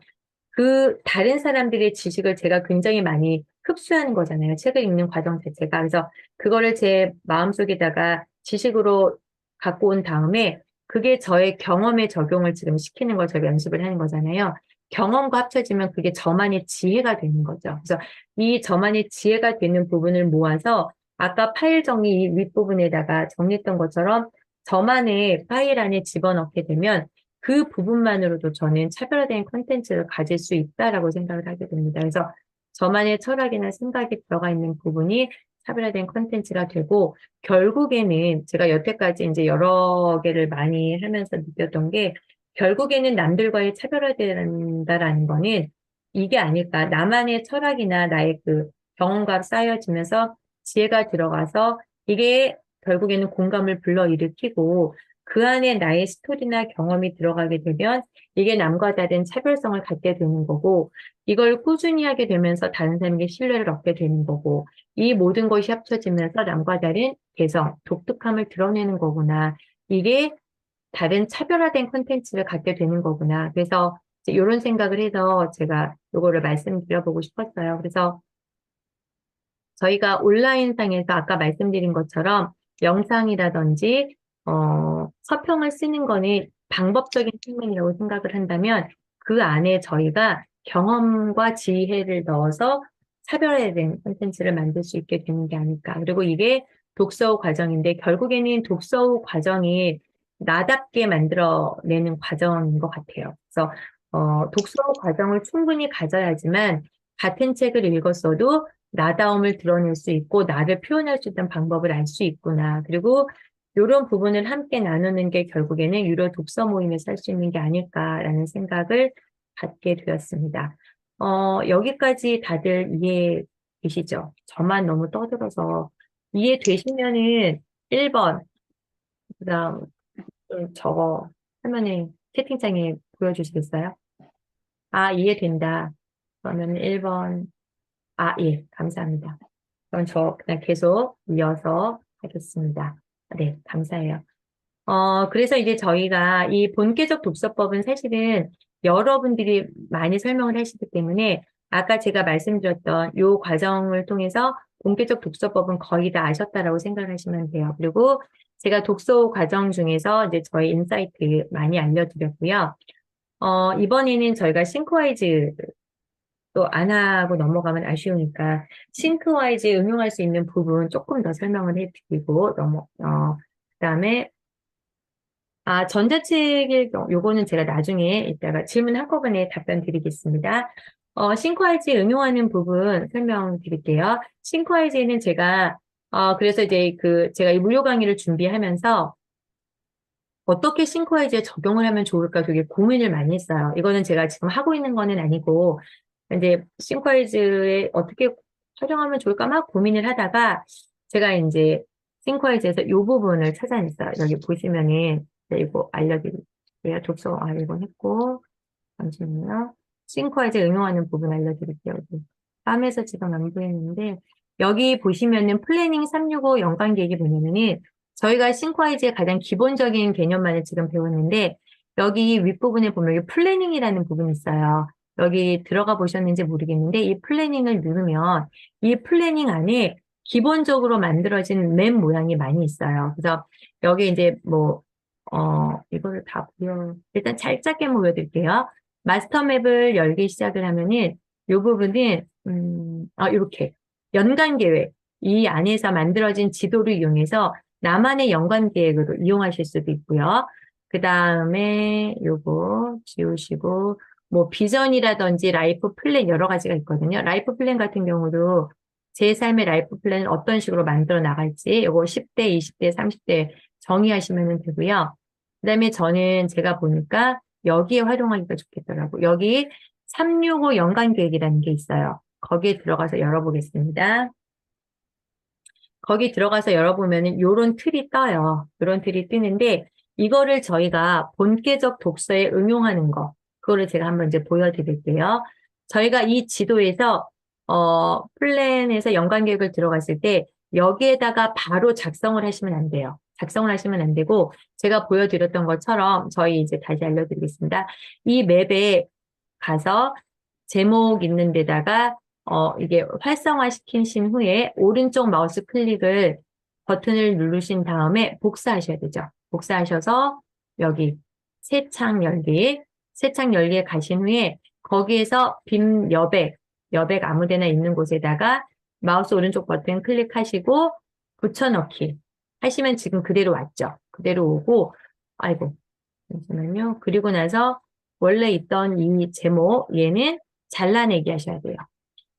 그 다른 사람들의 지식을 제가 굉장히 많이 흡수하는 거잖아요. 책을 읽는 과정 자체가. 그래서 그거를 제 마음속에다가 지식으로 갖고 온 다음에 그게 저의 경험에 적용을 지금 시키는 걸 제가 연습을 하는 거잖아요. 경험과 합쳐지면 그게 저만의 지혜가 되는 거죠. 그래서 이 저만의 지혜가 되는 부분을 모아서 아까 파일 정리 이 윗부분에다가 정리했던 것처럼 저만의 파일 안에 집어넣게 되면 그 부분만으로도 저는 차별화된 콘텐츠를 가질 수 있다라고 생각을 하게 됩니다. 그래서 저만의 철학이나 생각이 들어가 있는 부분이 차별화된 콘텐츠가 되고 결국에는 제가 여태까지 이제 여러 개를 많이 하면서 느꼈던 게 결국에는 남들과의 차별화된다라는 거는 이게 아닐까. 나만의 철학이나 나의 그 경험과 쌓여지면서 지혜가 들어가서 이게 결국에는 공감을 불러일으키고 그 안에 나의 스토리나 경험이 들어가게 되면 이게 남과 다른 차별성을 갖게 되는 거고 이걸 꾸준히 하게 되면서 다른 사람에게 신뢰를 얻게 되는 거고 이 모든 것이 합쳐지면서 남과 다른 개성, 독특함을 드러내는 거구나. 이게 다른 차별화된 콘텐츠를 갖게 되는 거구나. 그래서 이런 생각을 해서 제가 요거를 말씀드려보고 싶었어요. 그래서 저희가 온라인상에서 아까 말씀드린 것처럼 영상이라든지 서평을 쓰는 거는 방법적인 측면이라고 생각을 한다면 그 안에 저희가 경험과 지혜를 넣어서 차별화된 콘텐츠를 만들 수 있게 되는 게 아닐까. 그리고 이게 독서 후 과정인데 결국에는 독서 후 과정이 나답게 만들어내는 과정인 것 같아요. 그래서 독서 후 과정을 충분히 가져야지만 같은 책을 읽었어도 나다움을 드러낼 수 있고 나를 표현할 수 있는 방법을 알 수 있구나. 그리고 이런 부분을 함께 나누는 게 결국에는 유료 독서 모임에서 할 수 있는 게 아닐까라는 생각을 갖게 되었습니다. 여기까지 다들 이해되시죠? 저만 너무 떠들어서 이해되시면은 1번, 그다음 좀 저거 화면에 채팅창에 보여주시겠어요? 아, 이해된다. 그러면 1번, 아, 예, 감사합니다. 그럼 저 그냥 계속 이어서 하겠습니다. 네, 감사해요. 그래서 이제 저희가 이 본계적 독서법은 사실은 여러분들이 많이 설명을 하시기 때문에 아까 제가 말씀드렸던 요 과정을 통해서 본계적 독서법은 거의 다 아셨다라고 생각하시면 돼요. 그리고 제가 독서 과정 중에서 이제 저희 인사이트 많이 알려드렸고요. 이번에는 저희가 싱크와이즈 또 안 하고 넘어가면 아쉬우니까 싱크와이즈에 응용할 수 있는 부분 조금 더 설명을 해드리고 그다음에 전자책일 경우 요거는 제가 나중에 이따가 질문 한꺼번에 답변 드리겠습니다. 싱크와이즈에 응용하는 부분 설명드릴게요. 싱크와이즈에는 제가 그래서 이제 제가 이 무료 강의를 준비하면서 어떻게 싱크와이즈에 적용을 하면 좋을까 되게 고민을 많이 했어요. 이거는 제가 지금 하고 있는 거는 아니고 이제 싱크와이즈에 어떻게 활용하면 좋을까 막 고민을 하다가 제가 이제 싱크와이즈에서 이 부분을 찾아냈어요. 여기 보시면은 이거 알려드릴게요. 독서 이건 했고 잠시만요. 싱크와이즈에 응용하는 부분 알려드릴게요. 여기 팜에서 지금 안 보이는데 여기 보시면은 플래닝 365 연관 계획이 뭐냐면은 저희가 싱크와이즈의 가장 기본적인 개념만을 지금 배웠는데 여기 윗부분에 보면 여기 플래닝이라는 부분이 있어요. 여기 들어가 보셨는지 모르겠는데 이 플래닝을 누르면 이 플래닝 안에 기본적으로 만들어진 맵 모양이 많이 있어요. 그래서 여기 이제 이거를 다 일단 짧게 보여드릴게요. 마스터 맵을 열기 시작을 하면은 이 부분은, 이렇게 연간 계획. 이 안에서 만들어진 지도를 이용해서 나만의 연관 계획으로 이용하실 수도 있고요. 그 다음에 요거 지우시고, 뭐 비전이라든지 라이프 플랜 여러 가지가 있거든요. 라이프 플랜 같은 경우도 제 삶의 라이프 플랜을 어떤 식으로 만들어 나갈지 요거 10대, 20대, 30대 정의하시면 되고요. 그 다음에 저는 제가 보니까 여기에 활용하기가 좋겠더라고. 여기 365 연간 계획이라는 게 있어요. 거기에 들어가서 열어보겠습니다. 거기 들어가서 열어보면은 요런 틀이 떠요. 요런 틀이 뜨는데 이거를 저희가 본계적 독서에 응용하는 거, 그거를 제가 한번 이제 보여드릴게요. 저희가 이 지도에서 플랜에서 연간 계획을 들어갔을 때 여기에다가 바로 작성을 하시면 안 돼요. 작성을 하시면 안 되고 제가 보여드렸던 것처럼 저희 이제 다시 알려드리겠습니다. 이 맵에 가서 제목 있는 데다가 이게 활성화시키신 후에 오른쪽 마우스 클릭을 버튼을 누르신 다음에 복사하셔야 되죠. 복사하셔서 여기 새 창 열기, 새 창 열기에 가신 후에 거기에서 빈 여백 아무 데나 있는 곳에다가 마우스 오른쪽 버튼 클릭하시고 붙여넣기 하시면 지금 그대로 왔죠. 그대로 오고, 아이고, 잠시만요. 그리고 나서 원래 있던 이 제목, 얘는 잘라내기 하셔야 돼요.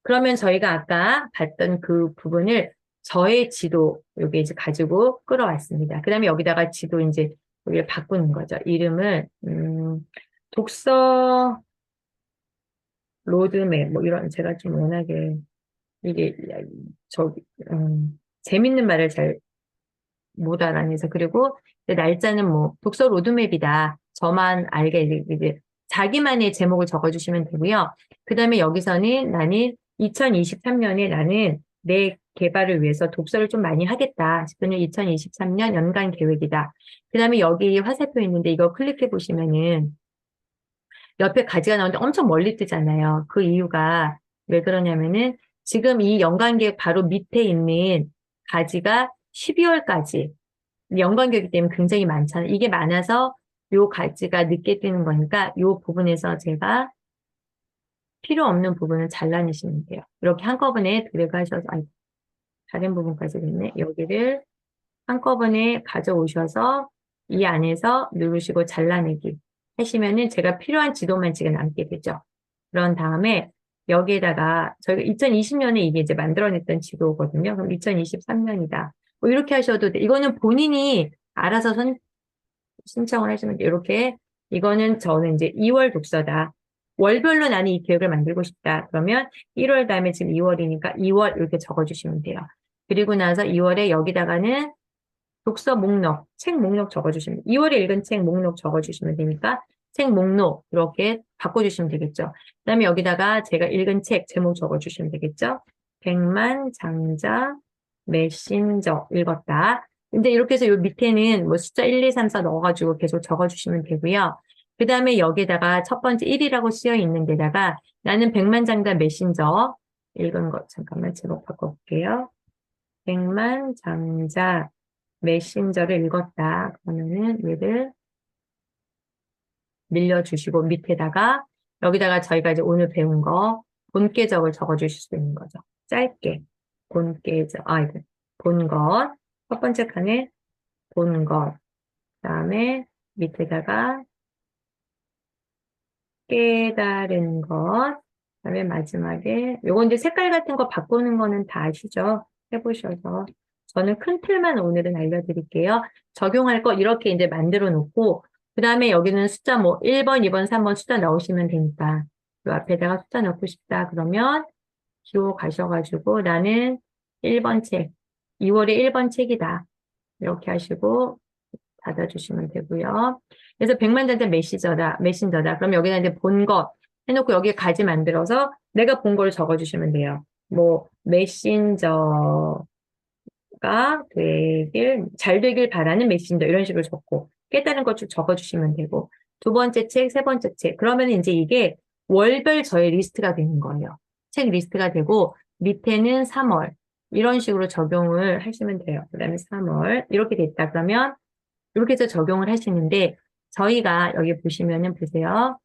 그러면 저희가 아까 봤던 그 부분을 저의 지도, 여기 이제 가지고 끌어왔습니다. 그 다음에 여기다가 지도 이제 여기를 바꾸는 거죠. 이름을, 독서 로드맵, 뭐 이런, 제가 좀 워낙에 이게, 저기, 재밌는 말을 잘 못 알아내서. 그리고 날짜는 뭐, 독서 로드맵이다. 저만 알게 이제 자기만의 제목을 적어주시면 되고요. 그 다음에 여기서는 나는 2023년에 나는 내 개발을 위해서 독서를 좀 많이 하겠다 싶으면 2023년 연간 계획이다. 그 다음에 여기 화살표 있는데 이거 클릭해 보시면은 옆에 가지가 나오는데 엄청 멀리 뜨잖아요. 그 이유가 왜 그러냐면은 지금 이 연간 계획 바로 밑에 있는 가지가 12월까지 연관 계획 때문에 굉장히 많잖아요. 이게 많아서 요 가지가 늦게 뜨는 거니까 요 부분에서 제가 필요 없는 부분을 잘라내시면 돼요. 이렇게 한꺼번에 드래그 하셔서, 아니, 다른 부분까지 됐네. 여기를 한꺼번에 가져오셔서 이 안에서 누르시고 잘라내기 하시면은 제가 필요한 지도만 지금 남게 되죠. 그런 다음에 여기에다가 저희가 2020년에 이게 이제 만들어냈던 지도거든요. 그럼 2023년이다. 뭐 이렇게 하셔도 돼. 이거는 본인이 알아서 신청을 하시면 돼요. 이렇게 이거는 저는 이제 2월 독서다. 월별로 나는 이 계획을 만들고 싶다. 그러면 1월 다음에 지금 2월이니까 2월 이렇게 적어주시면 돼요. 그리고 나서 2월에 여기다가는 독서 목록, 책 목록 적어주시면, 2월에 읽은 책 목록 적어주시면 되니까 책 목록 이렇게 바꿔주시면 되겠죠. 그 다음에 여기다가 제가 읽은 책 제목 적어주시면 되겠죠. 백만 장자 메신저 읽었다. 근데 이렇게 해서 요 밑에는 뭐 숫자 1, 2, 3, 4 넣어가지고 계속 적어주시면 되고요. 그 다음에 여기다가 첫 번째 1이라고 쓰여 있는 데다가 나는 백만장자 메신저 읽은 거 잠깐만 제목 바꿔볼게요. 백만장자 메신저를 읽었다. 그러면은 얘를 밀려주시고 밑에다가 여기다가 저희가 이제 오늘 배운 거 본계적을 적어주실 수 있는 거죠. 짧게 본계적, 이거 본 것. 첫 번째 칸에 본 것. 그다음에 밑에다가 깨달은 것. 그다음에 마지막에 요건 이제 색깔 같은 거 바꾸는 거는 다 아시죠? 해보셔서. 저는 큰 틀만 오늘은 알려드릴게요. 적용할 거 이렇게 이제 만들어 놓고 그 다음에 여기는 숫자 뭐 1번, 2번, 3번 숫자 넣으시면 되니까 요 앞에다가 숫자 넣고 싶다 그러면 기호 가셔가지고 나는 1번 책, 2월에 1번 책이다. 이렇게 하시고 닫아주시면 되고요. 그래서 백만장자 메신저다. 그럼 여기다 이제 본 것 해놓고 여기에 가지 만들어서 내가 본 걸 적어주시면 돼요. 뭐 메신저가 잘 되길 바라는 메신저 이런 식으로 적고 깨달은 것 쭉 적어주시면 되고 두 번째 책, 세 번째 책 그러면 이제 이게 월별 저의 리스트가 되는 거예요. 책 리스트가 되고 밑에는 3월 이런 식으로 적용을 하시면 돼요. 그 다음에 3월 이렇게 됐다 그러면 이렇게 해서 적용을 하시는데 저희가 여기 보시면은 보세요.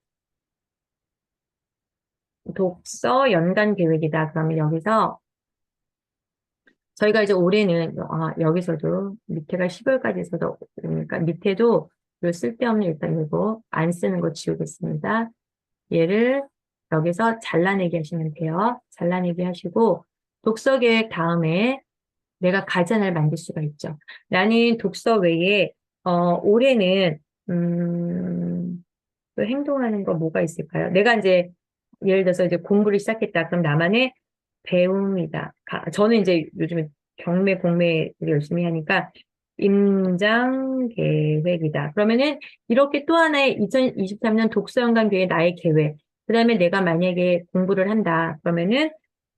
독서 연간 계획이다. 그러면 여기서 저희가 이제 올해는 여기서도 밑에가 10월까지 있어서 그러니까 밑에도 요 쓸데없는 일단 이거 안 쓰는 거 지우겠습니다. 얘를 여기서 잘라내기 하시면 돼요. 잘라내기 하시고 독서 계획 다음에 내가 가전을 만들 수가 있죠. 나는 독서 외에 올해는 또 행동하는 거 뭐가 있을까요? 내가 이제 예를 들어서 이제 공부를 시작했다. 그럼 나만의 배움이다. 저는 이제 요즘에 경매, 공매를 열심히 하니까 임장 계획이다. 그러면은 이렇게 또 하나의 2023년 독서연간 계획 나의 계획. 그다음에 내가 만약에 공부를 한다. 그러면은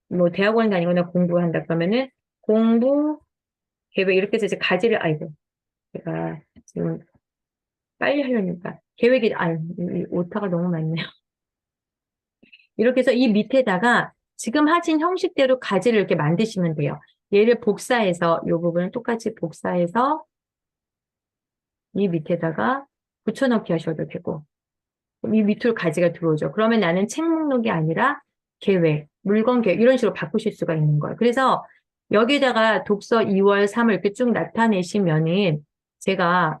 뭐 대학원 다니거나 공부한다. 그러면은 공부 계획 이렇게 해서 이제 가지를 아이고 제가 지금 빨리 하려니까 계획이 이 오타가 너무 많네요. 이렇게 해서 이 밑에다가 지금 하신 형식대로 가지를 이렇게 만드시면 돼요. 얘를 복사해서 이 부분을 똑같이 복사해서 이 밑에다가 붙여넣기 하셔도 되고 이 밑으로 가지가 들어오죠. 그러면 나는 책 목록이 아니라 계획, 물건 계획 이런 식으로 바꾸실 수가 있는 거예요. 그래서 여기다가 독서 2월, 3월 이렇게 쭉 나타내시면은 제가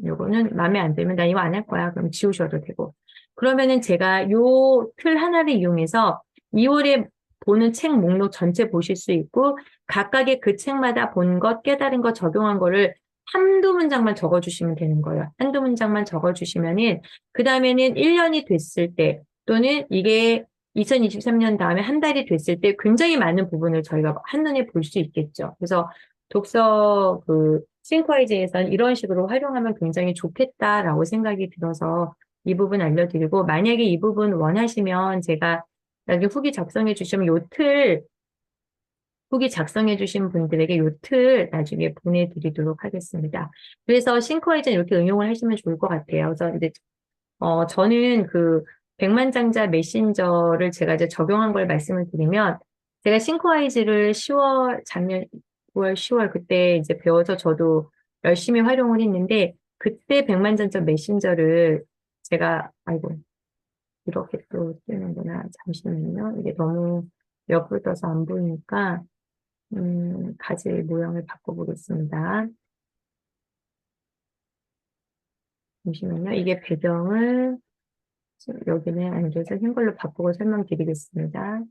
요거는 마음에 안 들면 나 이거 안 할 거야. 그럼 지우셔도 되고. 그러면은 제가 요 틀 하나를 이용해서 2월에 보는 책 목록 전체 보실 수 있고 각각의 그 책마다 본 것, 깨달은 것, 적용한 거를 한두 문장만 적어주시면 되는 거예요. 한두 문장만 적어주시면은 그 다음에는 1년이 됐을 때 또는 이게 2023년 다음에 한 달이 됐을 때 굉장히 많은 부분을 저희가 한눈에 볼 수 있겠죠. 그래서 독서 싱크와이즈에서는 이런 식으로 활용하면 굉장히 좋겠다라고 생각이 들어서 이 부분 알려드리고 만약에 이 부분 원하시면 제가 나중에 후기 작성해 주시면 후기 작성해 주신 분들에게 요 틀 나중에 보내드리도록 하겠습니다. 그래서 싱크와이즈는 이렇게 응용을 하시면 좋을 것 같아요. 그래서 이제 저는 백만장자 메신저를 제가 이제 적용한 걸 말씀을 드리면, 제가 싱크와이즈를 작년 9월, 10월 그때 이제 배워서 저도 열심히 활용을 했는데, 그때 백만장자 메신저를 제가, 아이고, 이렇게 또 뜨는구나. 잠시만요. 이게 너무 옆으로 떠서 안 보이니까, 가지 모양을 바꿔보겠습니다. 잠시만요. 이게 배경을 여기는 앉아서 흰 걸로 바꾸고 설명드리겠습니다.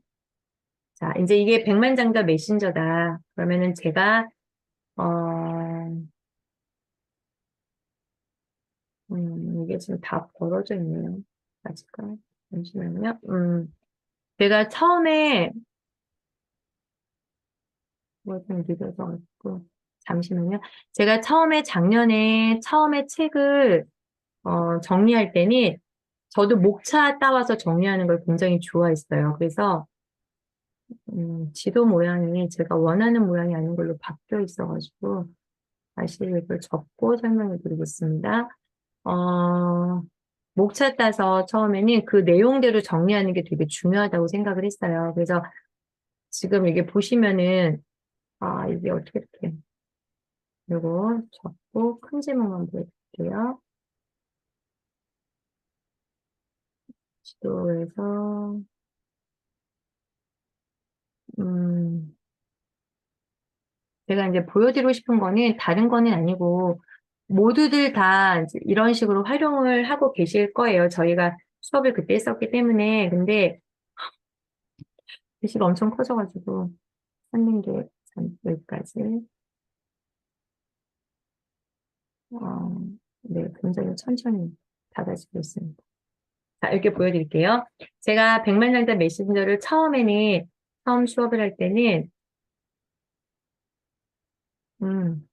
자, 이제 이게 백만장자 메신저다. 그러면은 제가, 이게 지금 다 벌어져 있네요. 아직까 잠시만요. 제가 처음에, 뭐 좀 늦어져가지고, 잠시만요. 제가 작년에 처음에 책을, 정리할 때는 저도 목차 따와서 정리하는 걸 굉장히 좋아했어요. 그래서, 지도 모양이 제가 원하는 모양이 아닌 걸로 바뀌어 있어가지고, 다시 이걸 접고 설명을 드리겠습니다. 어, 목차 따서 처음에는 그 내용대로 정리하는 게 되게 중요하다고 생각을 했어요. 그래서 지금 이게 보시면은, 이게 어떻게 이렇게, 요거 접고 큰 지문만 보여드릴게요. 지도에서, 음, 제가 이제 보여드리고 싶은 거는 다른 거는 아니고, 모두들 다 이제 이런 식으로 활용을 하고 계실 거예요. 저희가 수업을 그때 했었기 때문에. 근데 글씨가 엄청 커져가지고 찾는 게 참 여기까지. 어, 네, 굉장히 천천히 닫아지고 있습니다. 자, 이렇게 보여드릴게요. 제가 백만장자 메신저를 처음 수업을 할 때는, 음,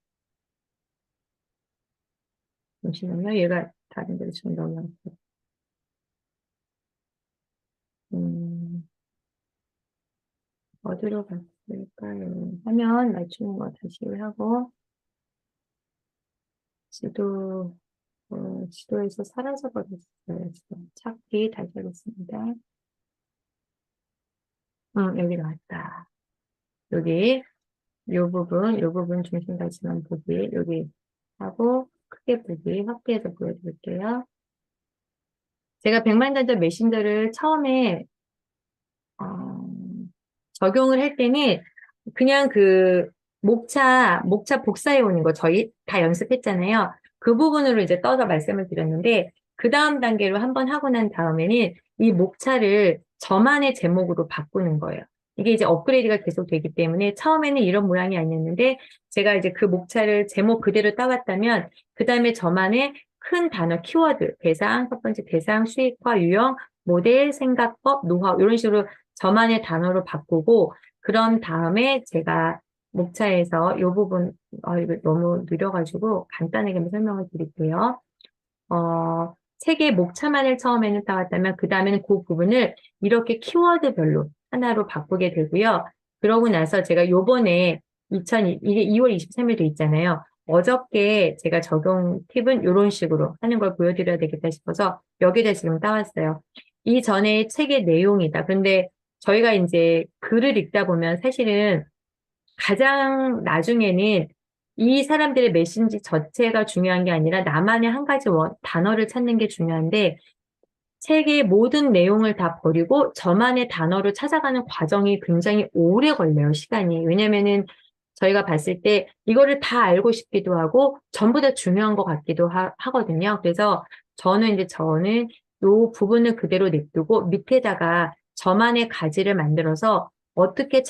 잠시만요. 얘가 다른 데로 좀 넘어갔어. 음, 어디로 갔을까요? 화면 맞추는 거 다시 하고, 지도, 지도에서 사라져 버렸어요. 지금 찾기 다시 하겠습니다. 여기 나왔다. 여기, 요 부분 중심 다시만 보기, 여기 하고, 크게 보기, 확대해서 보여드릴게요. 제가 백만장자 메신저를 처음에, 어, 적용을 할 때는 그냥 목차 복사해 오는 거 저희 다 연습했잖아요. 그 부분으로 이제 떠서 말씀을 드렸는데, 그 다음 단계로 한번 하고 난 다음에는 이 목차를 저만의 제목으로 바꾸는 거예요. 이게 이제 업그레이드가 계속 되기 때문에 처음에는 이런 모양이 아니었는데, 제가 이제 그 목차를 제목 그대로 따왔다면, 그 다음에 저만의 큰 단어, 키워드, 대상, 첫 번째 대상, 수익화, 유형, 모델, 생각법, 노하우, 이런 식으로 저만의 단어로 바꾸고, 그런 다음에 제가 목차에서 이 부분, 이거 너무 느려가지고 간단하게 설명을 드릴게요. 책의 목차만을 처음에는 따왔다면, 그 다음에는 그 부분을 이렇게 키워드별로 하나로 바꾸게 되고요. 그러고 나서 제가 요번에 이게 2월 23일 돼 있잖아요. 어저께 제가 적용 팁은 이런 식으로 하는 걸 보여드려야 되겠다 싶어서 여기다 지금 따왔어요. 이전에 책의 내용이다. 그런데 저희가 이제 글을 읽다 보면 사실은 가장 나중에는 이 사람들의 메시지 자체가 중요한 게 아니라 나만의 한 가지 단어를 찾는 게 중요한데 책의 모든 내용을 다 버리고 저만의 단어를 찾아가는 과정이 굉장히 오래 걸려요, 시간이. 왜냐면은 저희가 봤을 때 이거를 다 알고 싶기도 하고 전부 다 중요한 것 같기도 하거든요. 그래서 저는 요 부분을 그대로 냅두고 밑에다가 저만의 가지를 만들어서 어떻게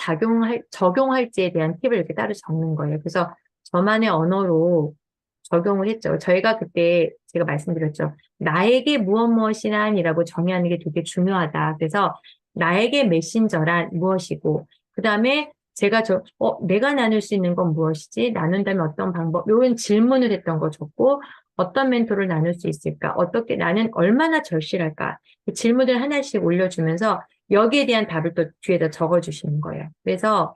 적용할지에 대한 팁을 이렇게 따로 적는 거예요. 그래서 저만의 언어로 적용을 했죠. 저희가 그때 제가 말씀드렸죠. 나에게 무엇이란이라고 정의하는 게 되게 중요하다. 그래서 나에게 메신저란 무엇이고, 그 다음에 제가 내가 나눌 수 있는 건 무엇이지? 나눈다면 어떤 방법? 이런 질문을 했던 거 좋고, 어떤 멘토를 나눌 수 있을까? 어떻게, 나는 얼마나 절실할까? 그 질문을 하나씩 올려주면서 여기에 대한 답을 또 뒤에다 적어주시는 거예요. 그래서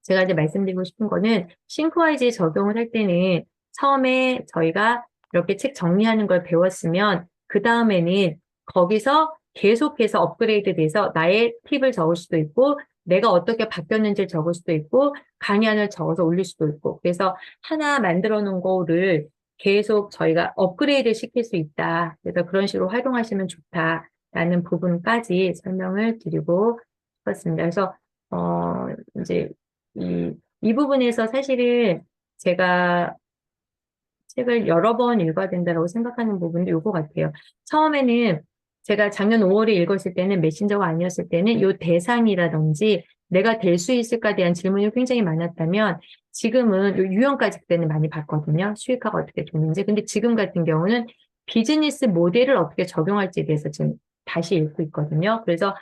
제가 이제 말씀드리고 싶은 거는 싱크와이즈에 적용을 할 때는 처음에 저희가 이렇게 책 정리하는 걸 배웠으면 그 다음에는 거기서 계속해서 업그레이드 돼서 나의 팁을 적을 수도 있고 내가 어떻게 바뀌었는지를 적을 수도 있고 강의안을 적어서 올릴 수도 있고 그래서 하나 만들어 놓은 거를 계속 저희가 업그레이드 시킬 수 있다. 그래서 그런 식으로 활용하시면 좋다라는 부분까지 설명을 드리고 싶었습니다. 그래서 이제 이 부분에서 사실은 제가 책을 여러 번 읽어야 된다고 생각하는 부분도 요거 같아요. 처음에는 제가 작년 5월에 읽었을 때는 메신저가 아니었을 때는 요 대상이라든지 내가 될 수 있을까에 대한 질문이 굉장히 많았다면 지금은 요 유형까지 그때는 많이 봤거든요. 수익화가 어떻게 되는지. 근데 지금 같은 경우는 비즈니스 모델을 어떻게 적용할지에 대해서 지금 다시 읽고 있거든요. 그래서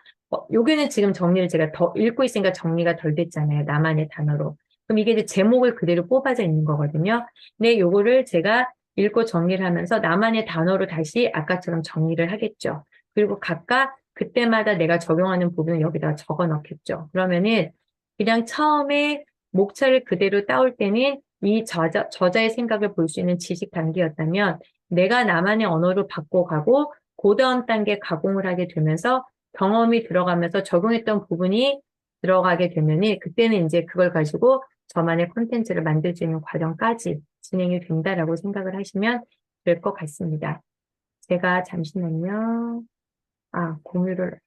여기는 지금 정리를 제가 더 읽고 있으니까 정리가 덜 됐잖아요. 나만의 단어로. 그럼 이게 이제 제목을 그대로 뽑아져 있는 거거든요. 근데 요거를 제가 읽고 정리를 하면서 나만의 단어로 다시 아까처럼 정리를 하겠죠. 그리고 각각 그때마다 내가 적용하는 부분을 여기다 적어 넣겠죠. 그러면은 그냥 처음에 목차를 그대로 따올 때는 이 저자의 생각을 볼 수 있는 지식 단계였다면 내가 나만의 언어로 바꿔가고 그 다음 단계 가공을 하게 되면서 경험이 들어가면서 적용했던 부분이 들어가게 되면은 그때는 이제 그걸 가지고 저만의 콘텐츠를 만들 수 있는 과정까지 진행이 된다라고 생각을 하시면 될 것 같습니다. 제가 잠시만요. 공유를